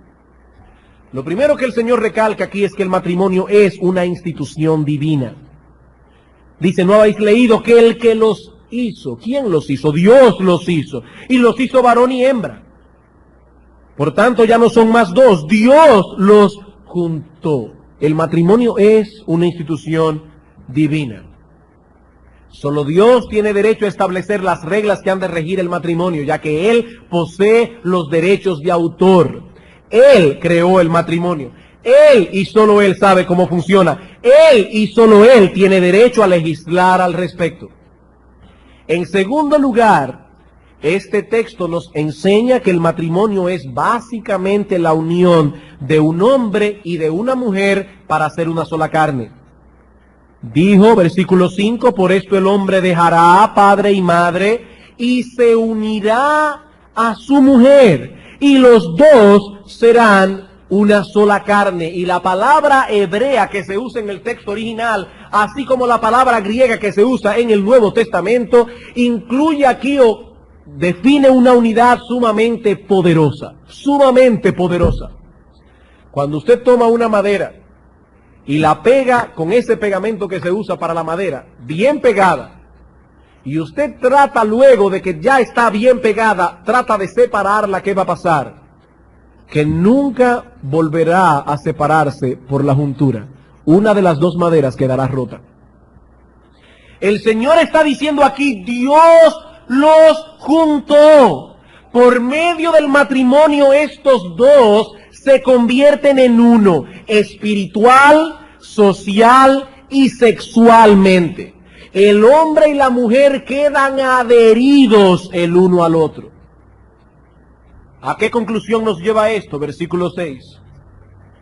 Speaker 1: Lo primero que el Señor recalca aquí es que el matrimonio es una institución divina. Dice, ¿no habéis leído que el que los hizo? ¿Quién los hizo? Dios los hizo. Y los hizo varón y hembra. Por tanto, ya no son más dos. Dios los juntó. El matrimonio es una institución divina. Solo Dios tiene derecho a establecer las reglas que han de regir el matrimonio, ya que Él posee los derechos de autor. Él creó el matrimonio. Él y solo Él sabe cómo funciona. Él y solo Él tiene derecho a legislar al respecto. En segundo lugar, este texto nos enseña que el matrimonio es básicamente la unión de un hombre y de una mujer para hacer una sola carne. Dijo, versículo 5, por esto el hombre dejará a padre y madre y se unirá a su mujer, y los dos serán una sola carne. Y la palabra hebrea que se usa en el texto original, así como la palabra griega que se usa en el Nuevo Testamento, incluye aquí o define una unidad sumamente poderosa, sumamente poderosa. Cuando usted toma una madera y la pega con ese pegamento que se usa para la madera, bien pegada, y usted trata luego de que ya está bien pegada, trata de separarla, ¿qué va a pasar? Que nunca volverá a separarse por la juntura. Una de las dos maderas quedará rota. El Señor está diciendo aquí, Dios los juntó. Por medio del matrimonio estos dos se convierten en uno, espiritual, social y sexualmente. El hombre y la mujer quedan adheridos el uno al otro. ¿A qué conclusión nos lleva esto? Versículo 6.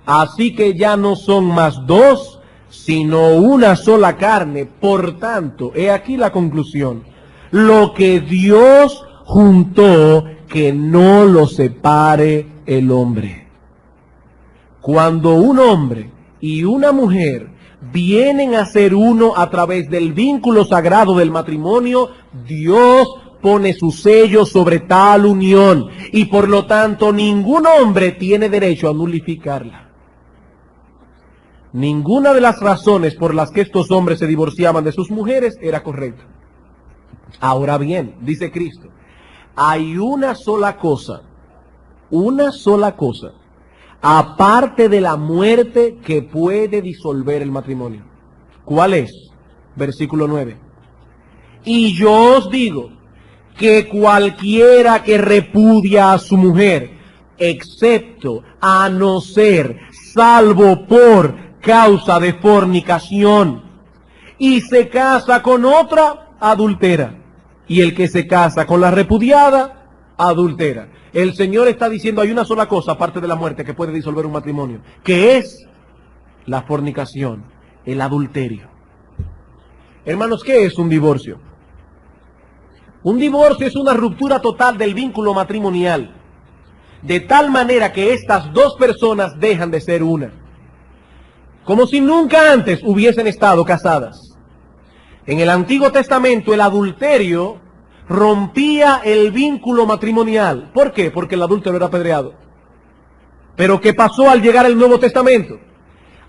Speaker 1: Así que ya no son más dos, sino una sola carne. Por tanto, he aquí la conclusión. Lo que Dios juntó, que no lo separe el hombre. Cuando un hombre y una mujer vienen a ser uno a través del vínculo sagrado del matrimonio, Dios pone su sello sobre tal unión y por lo tanto ningún hombre tiene derecho a nulificarla. Ninguna de las razones por las que estos hombres se divorciaban de sus mujeres era correcta. Ahora bien, dice Cristo, hay una sola cosa, aparte de la muerte, que puede disolver el matrimonio. ¿Cuál es? Versículo 9. Y yo os digo que cualquiera que repudia a su mujer, excepto a no ser salvo por causa de fornicación, y se casa con otra, adultera. Y el que se casa con la repudiada, adultera. El Señor está diciendo, hay una sola cosa, aparte de la muerte, que puede disolver un matrimonio, que es la fornicación, el adulterio. Hermanos, ¿qué es un divorcio? Un divorcio es una ruptura total del vínculo matrimonial, de tal manera que estas dos personas dejan de ser una, como si nunca antes hubiesen estado casadas. En el Antiguo Testamento el adulterio rompía el vínculo matrimonial. ¿Por qué? Porque el adúltero era apedreado. Pero ¿qué pasó al llegar el Nuevo Testamento?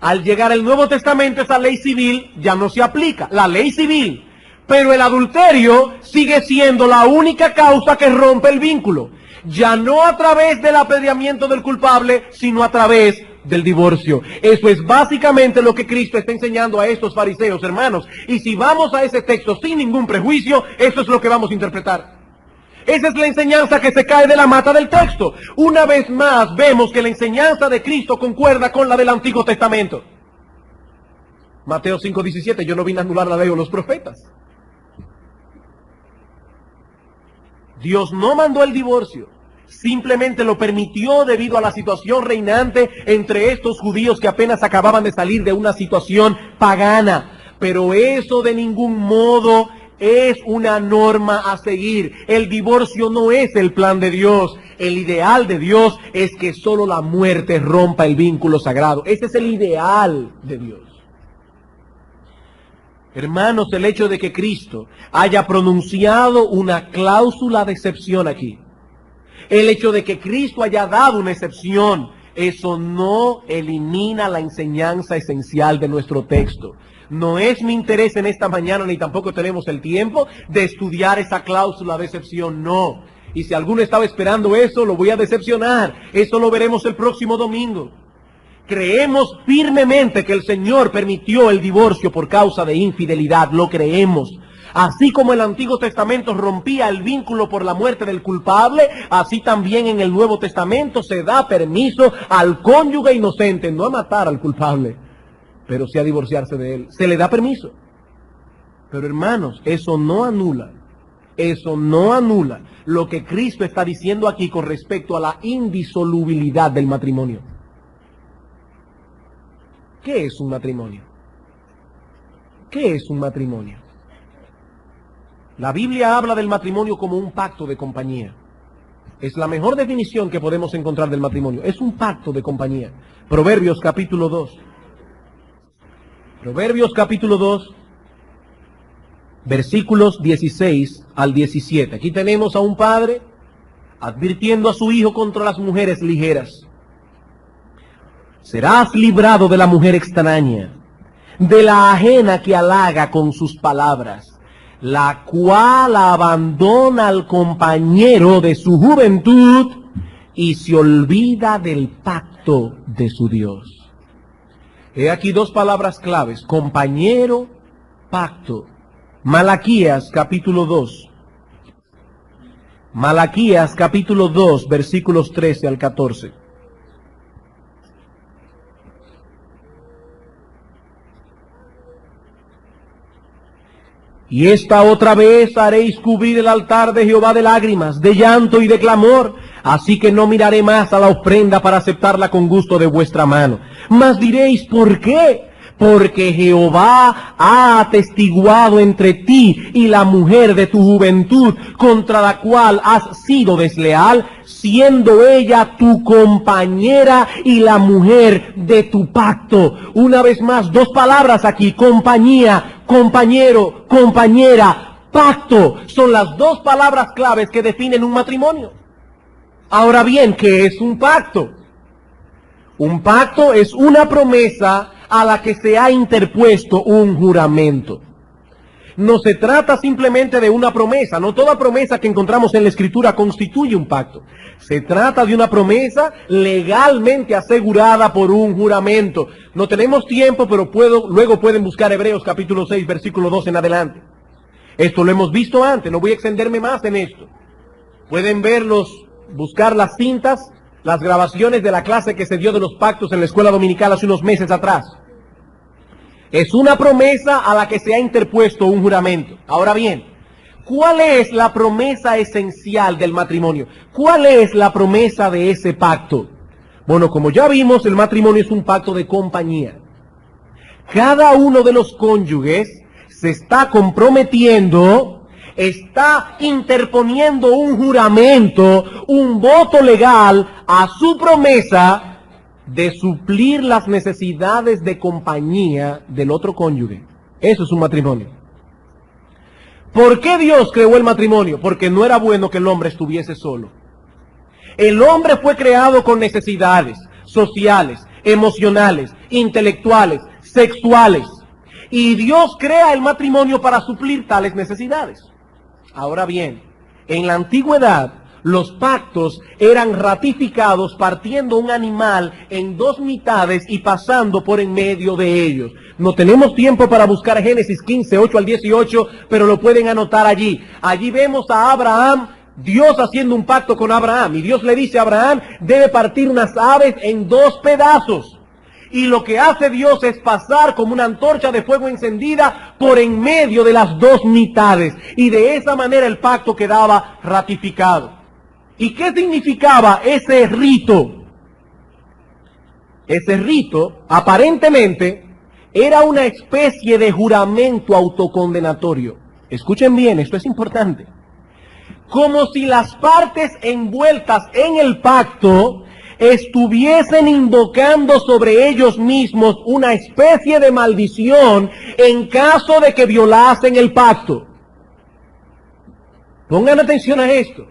Speaker 1: Al llegar el Nuevo Testamento esa ley civil ya no se aplica, la ley civil. Pero el adulterio sigue siendo la única causa que rompe el vínculo. Ya no a través del apedreamiento del culpable, sino a través del divorcio. Eso es básicamente lo que Cristo está enseñando a estos fariseos, hermanos. Y si vamos a ese texto sin ningún prejuicio, eso es lo que vamos a interpretar. Esa es la enseñanza que se cae de la mata del texto. Una vez más vemos que la enseñanza de Cristo concuerda con la del Antiguo Testamento. Mateo 5:17, yo no vine a anular la ley o los profetas. Dios no mandó el divorcio, simplemente lo permitió debido a la situación reinante entre estos judíos que apenas acababan de salir de una situación pagana. Pero eso de ningún modo es una norma a seguir. El divorcio no es el plan de Dios. El ideal de Dios es que solo la muerte rompa el vínculo sagrado. Ese es el ideal de Dios. Hermanos, el hecho de que Cristo haya pronunciado una cláusula de excepción aquí, el hecho de que Cristo haya dado una excepción, eso no elimina la enseñanza esencial de nuestro texto. No es mi interés en esta mañana, ni tampoco tenemos el tiempo de estudiar esa cláusula de excepción, no. Y si alguno estaba esperando eso, lo voy a decepcionar. Eso lo veremos el próximo domingo. Creemos firmemente que el Señor permitió el divorcio por causa de infidelidad, lo creemos. Así como el Antiguo Testamento rompía el vínculo por la muerte del culpable, así también en el Nuevo Testamento se da permiso al cónyuge inocente, no a matar al culpable, pero sí a divorciarse de él. Se le da permiso. Pero hermanos, eso no anula lo que Cristo está diciendo aquí con respecto a la indisolubilidad del matrimonio. ¿Qué es un matrimonio? ¿Qué es un matrimonio? La Biblia habla del matrimonio como un pacto de compañía. Es la mejor definición que podemos encontrar del matrimonio. Es un pacto de compañía. Proverbios capítulo 2. Proverbios capítulo 2, versículos 16 al 17. Aquí tenemos a un padre advirtiendo a su hijo contra las mujeres ligeras. Serás librado de la mujer extraña, de la ajena que halaga con sus palabras, la cual abandona al compañero de su juventud y se olvida del pacto de su Dios. He aquí dos palabras claves: compañero, pacto. Malaquías capítulo 2. Malaquías capítulo 2, versículos 13 al 14. Y esta otra vez haréis cubrir el altar de Jehová de lágrimas, de llanto y de clamor. Así que no miraré más a la ofrenda para aceptarla con gusto de vuestra mano. Mas diréis, ¿por qué? Porque Jehová ha atestiguado entre ti y la mujer de tu juventud, contra la cual has sido desleal, siendo ella tu compañera y la mujer de tu pacto. Una vez más, dos palabras aquí: compañía, compañero, compañera, pacto. Son las dos palabras claves que definen un matrimonio. Ahora bien, ¿qué es un pacto? Un pacto es una promesa a la que se ha interpuesto un juramento. No se trata simplemente de una promesa. No toda promesa que encontramos en la Escritura constituye un pacto. Se trata de una promesa legalmente asegurada por un juramento. No tenemos tiempo, pero luego pueden buscar Hebreos capítulo 6, versículo 2 en adelante. Esto lo hemos visto antes, no voy a extenderme más en esto. Pueden buscar las cintas, las grabaciones de la clase que se dio de los pactos en la escuela dominical hace unos meses atrás. Es una promesa a la que se ha interpuesto un juramento. Ahora bien, ¿cuál es la promesa esencial del matrimonio? ¿Cuál es la promesa de ese pacto? Bueno, como ya vimos, el matrimonio es un pacto de compañía. Cada uno de los cónyuges se está comprometiendo, está interponiendo un juramento, un voto legal a su promesa de suplir las necesidades de compañía del otro cónyuge. Eso es un matrimonio. ¿Por qué Dios creó el matrimonio? Porque no era bueno que el hombre estuviese solo. El hombre fue creado con necesidades sociales, emocionales, intelectuales, sexuales. Y Dios crea el matrimonio para suplir tales necesidades. Ahora bien, en la antigüedad, los pactos eran ratificados partiendo un animal en dos mitades y pasando por en medio de ellos. No tenemos tiempo para buscar Génesis 15, 8 al 18, pero lo pueden anotar allí. Allí vemos a Abraham, Dios haciendo un pacto con Abraham. Y Dios le dice a Abraham, debe partir unas aves en dos pedazos. Y lo que hace Dios es pasar como una antorcha de fuego encendida por en medio de las dos mitades. Y de esa manera el pacto quedaba ratificado. ¿Y qué significaba ese rito? Ese rito, aparentemente, era una especie de juramento autocondenatorio. Escuchen bien, esto es importante. Como si las partes envueltas en el pacto estuviesen invocando sobre ellos mismos una especie de maldición en caso de que violasen el pacto. Pongan atención a esto.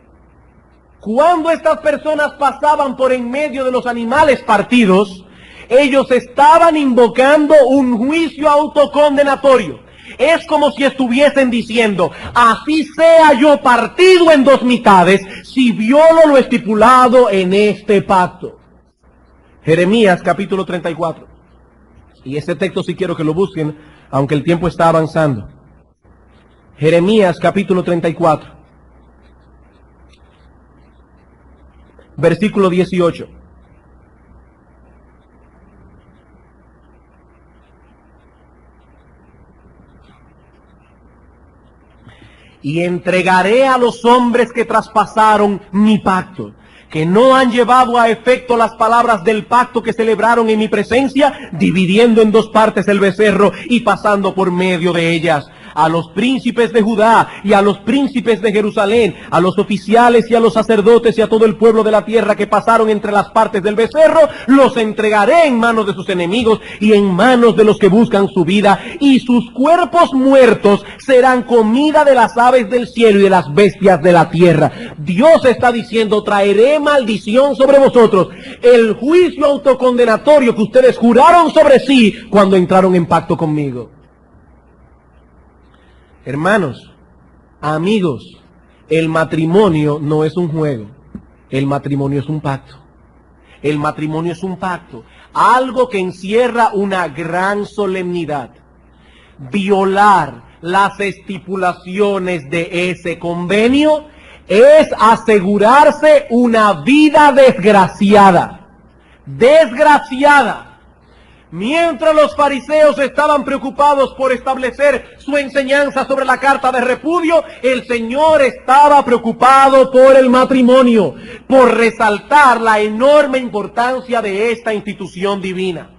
Speaker 1: Cuando estas personas pasaban por en medio de los animales partidos, ellos estaban invocando un juicio autocondenatorio. Es como si estuviesen diciendo, así sea yo partido en dos mitades, si violo lo estipulado en este pacto. Jeremías capítulo 34. Y ese texto sí quiero que lo busquen, aunque el tiempo está avanzando. Jeremías capítulo 34. Versículo 18. Y entregaré a los hombres que traspasaron mi pacto, que no han llevado a efecto las palabras del pacto que celebraron en mi presencia, dividiendo en dos partes el becerro y pasando por medio de ellas. A los príncipes de Judá y a los príncipes de Jerusalén, a los oficiales y a los sacerdotes y a todo el pueblo de la tierra que pasaron entre las partes del becerro, los entregaré en manos de sus enemigos y en manos de los que buscan su vida, y sus cuerpos muertos serán comida de las aves del cielo y de las bestias de la tierra. Dios está diciendo, traeré maldición sobre vosotros, el juicio autocondenatorio que ustedes juraron sobre sí cuando entraron en pacto conmigo. Hermanos, amigos, el matrimonio no es un juego, el matrimonio es un pacto. El matrimonio es un pacto, algo que encierra una gran solemnidad. Violar las estipulaciones de ese convenio es asegurarse una vida desgraciada. Desgraciada. Mientras los fariseos estaban preocupados por establecer su enseñanza sobre la carta de repudio, el Señor estaba preocupado por el matrimonio, por resaltar la enorme importancia de esta institución divina.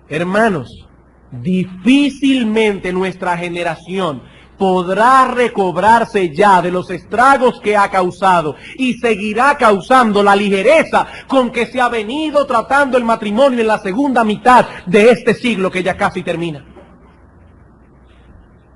Speaker 1: Hermanos, difícilmente nuestra generación podrá recobrarse ya de los estragos que ha causado y seguirá causando la ligereza con que se ha venido tratando el matrimonio en la segunda mitad de este siglo que ya casi termina.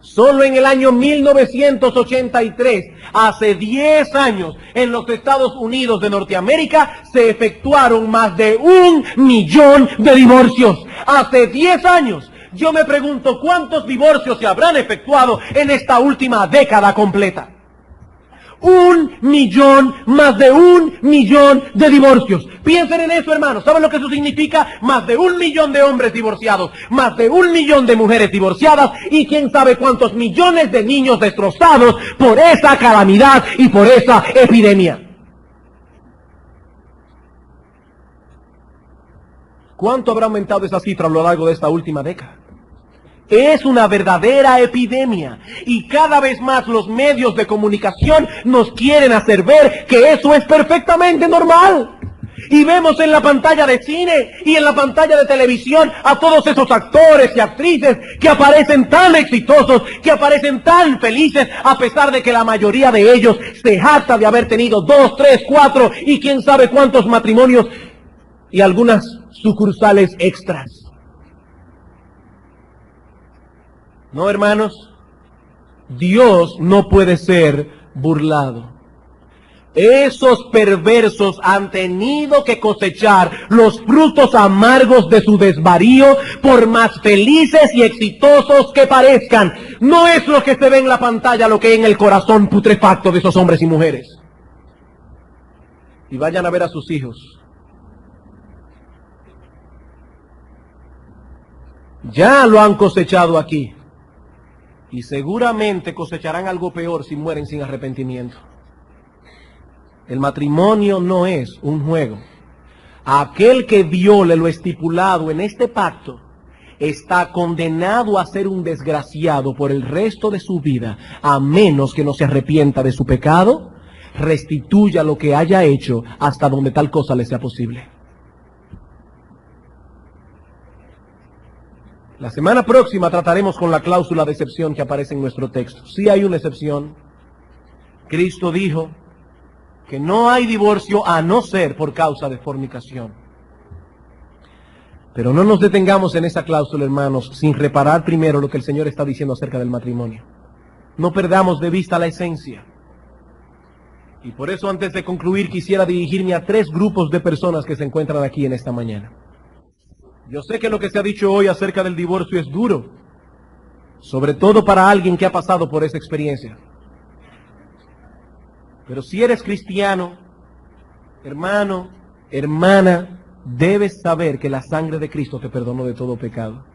Speaker 1: Solo en el año 1983, hace 10 años, en los Estados Unidos de Norteamérica, se efectuaron más de 1 millón de divorcios. Hace 10 años. Yo me pregunto, ¿cuántos divorcios se habrán efectuado en esta última década completa? 1 millón, más de 1 millón de divorcios. Piensen en eso, hermanos. ¿Saben lo que eso significa? Más de 1 millón de hombres divorciados, más de 1 millón de mujeres divorciadas y quién sabe cuántos millones de niños destrozados por esa calamidad y por esa epidemia. ¿Cuánto habrá aumentado esa cifra a lo largo de esta última década? Es una verdadera epidemia y cada vez más los medios de comunicación nos quieren hacer ver que eso es perfectamente normal. Y vemos en la pantalla de cine y en la pantalla de televisión a todos esos actores y actrices que aparecen tan exitosos, que aparecen tan felices, a pesar de que la mayoría de ellos se jacta de haber tenido 2, 3, 4 y quién sabe cuántos matrimonios y algunas sucursales extras. No, hermanos, Dios no puede ser burlado. Esos perversos han tenido que cosechar los frutos amargos de su desvarío, por más felices y exitosos que parezcan. No es lo que se ve en la pantalla, lo que hay en el corazón putrefacto de esos hombres y mujeres. Y vayan a ver a sus hijos. Ya lo han cosechado aquí. Y seguramente cosecharán algo peor si mueren sin arrepentimiento. El matrimonio no es un juego. Aquel que viole lo estipulado en este pacto está condenado a ser un desgraciado por el resto de su vida, a menos que no se arrepienta de su pecado, restituya lo que haya hecho hasta donde tal cosa le sea posible. La semana próxima trataremos con la cláusula de excepción que aparece en nuestro texto. Sí hay una excepción. Cristo dijo que no hay divorcio a no ser por causa de fornicación. Pero no nos detengamos en esa cláusula, hermanos, sin reparar primero lo que el Señor está diciendo acerca del matrimonio. No perdamos de vista la esencia. Y por eso, antes de concluir, quisiera dirigirme a 3 grupos de personas que se encuentran aquí en esta mañana. Yo sé que lo que se ha dicho hoy acerca del divorcio es duro, sobre todo para alguien que ha pasado por esa experiencia. Pero si eres cristiano, hermano, hermana, debes saber que la sangre de Cristo te perdonó de todo pecado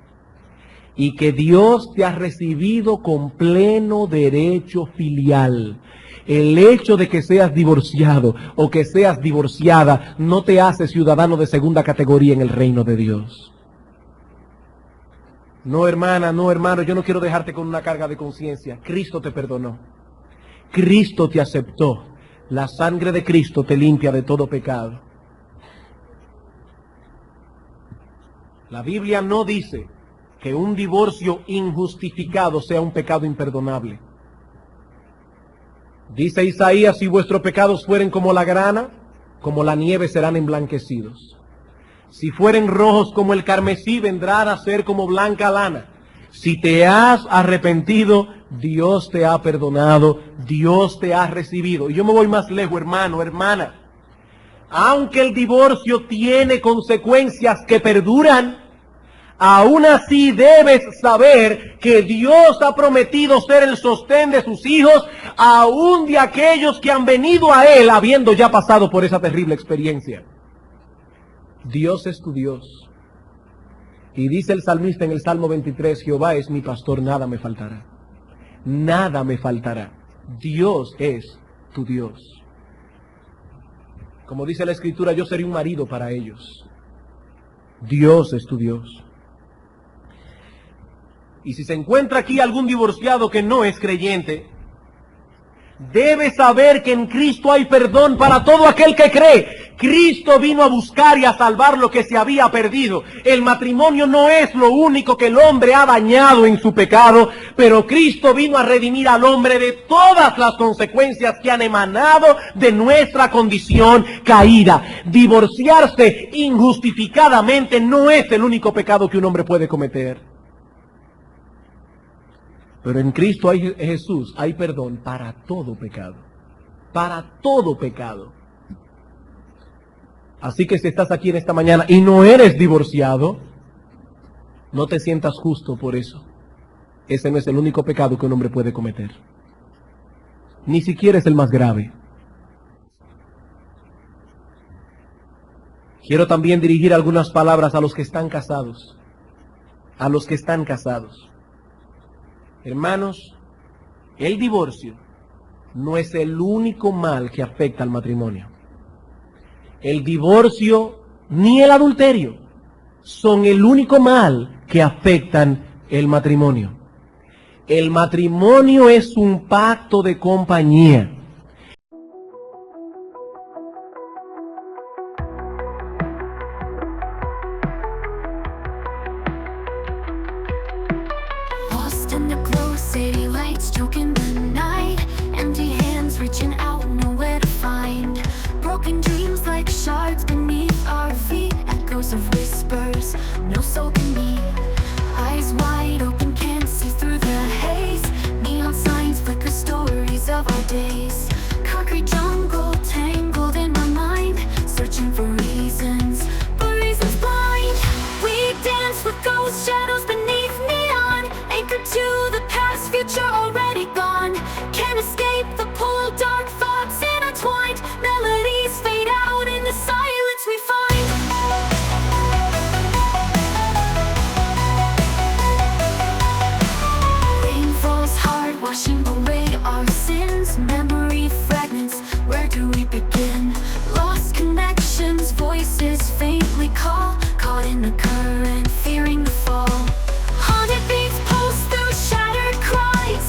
Speaker 1: y que Dios te ha recibido con pleno derecho filial. El hecho de que seas divorciado o que seas divorciada no te hace ciudadano de segunda categoría en el reino de Dios. No, hermana, no, hermano, yo no quiero dejarte con una carga de conciencia. Cristo te perdonó. Cristo te aceptó. La sangre de Cristo te limpia de todo pecado. La Biblia no dice que un divorcio injustificado sea un pecado imperdonable. Dice Isaías, si vuestros pecados fueren como la grana, como la nieve serán emblanquecidos. Si fueren rojos como el carmesí, vendrán a ser como blanca lana. Si te has arrepentido, Dios te ha perdonado, Dios te ha recibido. Y yo me voy más lejos, hermano, hermana. Aunque el divorcio tiene consecuencias que perduran, aún así debes saber que Dios ha prometido ser el sostén de sus hijos, aún de aquellos que han venido a Él habiendo ya pasado por esa terrible experiencia. Dios es tu Dios. Y dice el salmista en el Salmo 23, Jehová es mi pastor, nada me faltará. Nada me faltará. Dios es tu Dios. Como dice la Escritura, yo seré un marido para ellos. Dios es tu Dios. Y si se encuentra aquí algún divorciado que no es creyente, debe saber que en Cristo hay perdón para todo aquel que cree. Cristo vino a buscar y a salvar lo que se había perdido. El matrimonio no es lo único que el hombre ha dañado en su pecado, pero Cristo vino a redimir al hombre de todas las consecuencias que han emanado de nuestra condición caída. Divorciarse injustificadamente no es el único pecado que un hombre puede cometer. Pero en Cristo Jesús hay perdón para todo pecado. Para todo pecado. Así que si estás aquí en esta mañana y no eres divorciado, no te sientas justo por eso. Ese no es el único pecado que un hombre puede cometer. Ni siquiera es el más grave. Quiero también dirigir algunas palabras a los que están casados. A los que están casados. Hermanos, el divorcio no es el único mal que afecta al matrimonio. El divorcio ni el adulterio son el único mal que afectan el matrimonio. El matrimonio es un pacto de compañía.
Speaker 2: In the close city lights choking the night, empty hands reaching out, nowhere to find. Broken dreams like shards beneath our feet, echoes of whispers, no soul can meet. Eyes wide open, can't see through the haze. Neon signs flicker stories of our days. Concrete jungle tangled in my mind, searching for reasons, but reasons blind. We dance with ghost shadows beneath neon, anchored to the past, future already gone. Can't escape the pull, dark thoughts intertwined. Melodies fade out in the silence we find. the current, fearing the fall. Haunted beats pulse through shattered cries.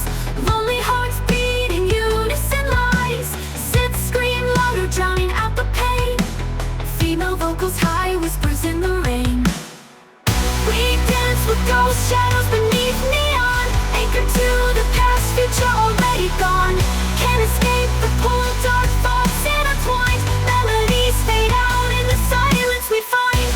Speaker 2: Lonely hearts beat in unison lies. Sith scream louder, drowning out the pain. Female vocals high, whispers in the rain. We dance with ghost shadows beneath neon, anchored to the past, future already gone. Can't escape the pull, dark thoughts intertwined. Melodies fade out in the silence we find.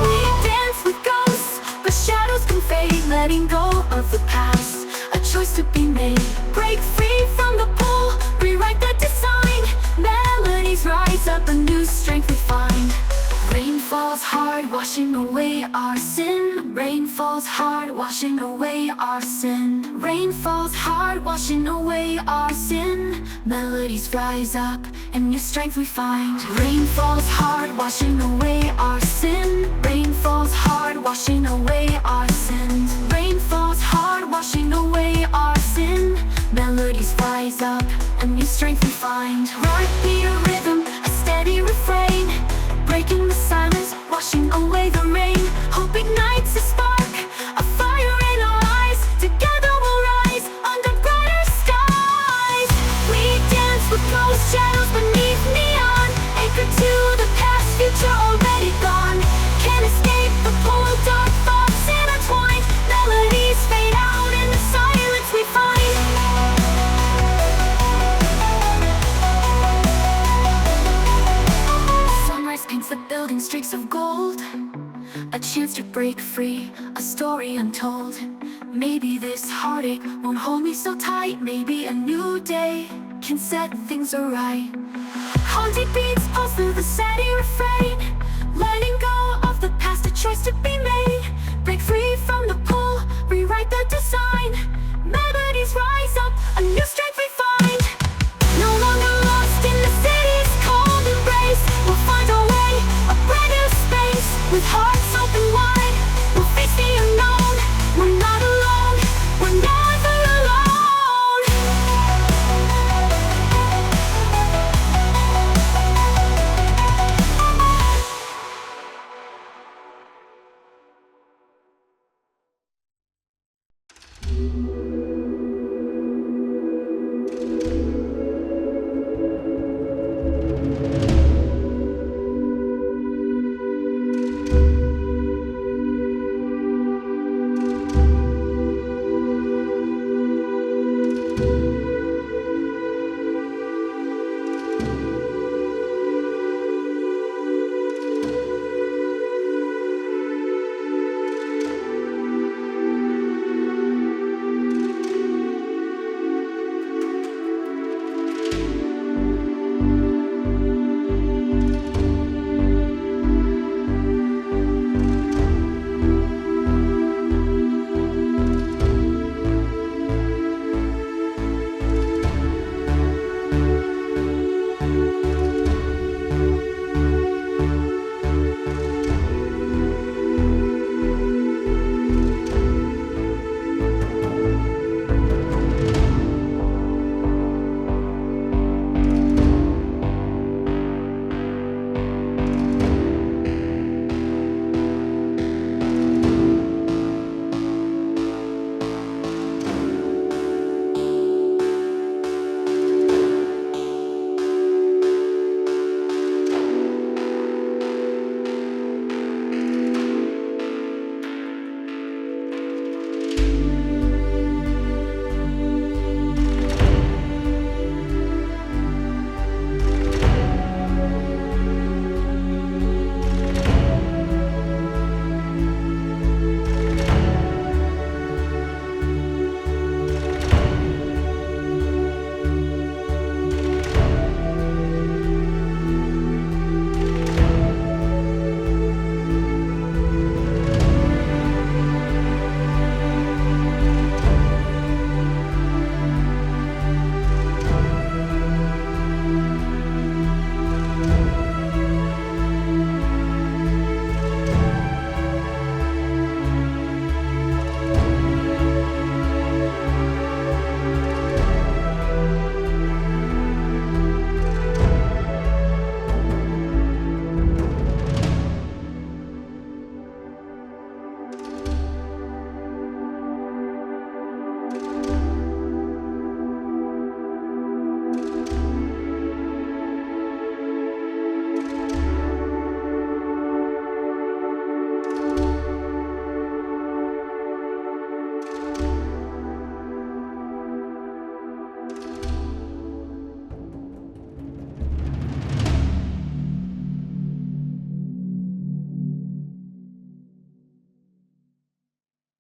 Speaker 2: We dance with ghosts, but shadows can fade. Letting go of the past, a choice to be made. Break free from the pull, rewrite the design. Melodies rise up, a new strength we find. Rain falls hard, washing away our sin. Rain falls hard, washing away our sin. Rain falls hard, washing away our sin. Melodies rise up, and new strength we find. Rain falls hard, washing away our sin. Rain falls hard, washing away our sin. Rain falls hard, washing away our sin. Melodies rise up, a new strength we find. Heartbeat, a rhythm, a steady refrain. Breaking the silence, washing away the rain. Hope ignites a spark, a fire in our eyes. Together we'll rise under brighter skies. We dance with ghost shadows beneath neon, anchored to the past, future already gone. Can't escape the pull, dark thoughts intertwined. Melodies fade out in the silence we find. Paints the building streaks of gold, a chance to break free, a story untold. Maybe this heartache won't hold me so tight. Maybe a new day can set things right. Haunted beats pulse through the steady refrain. Letting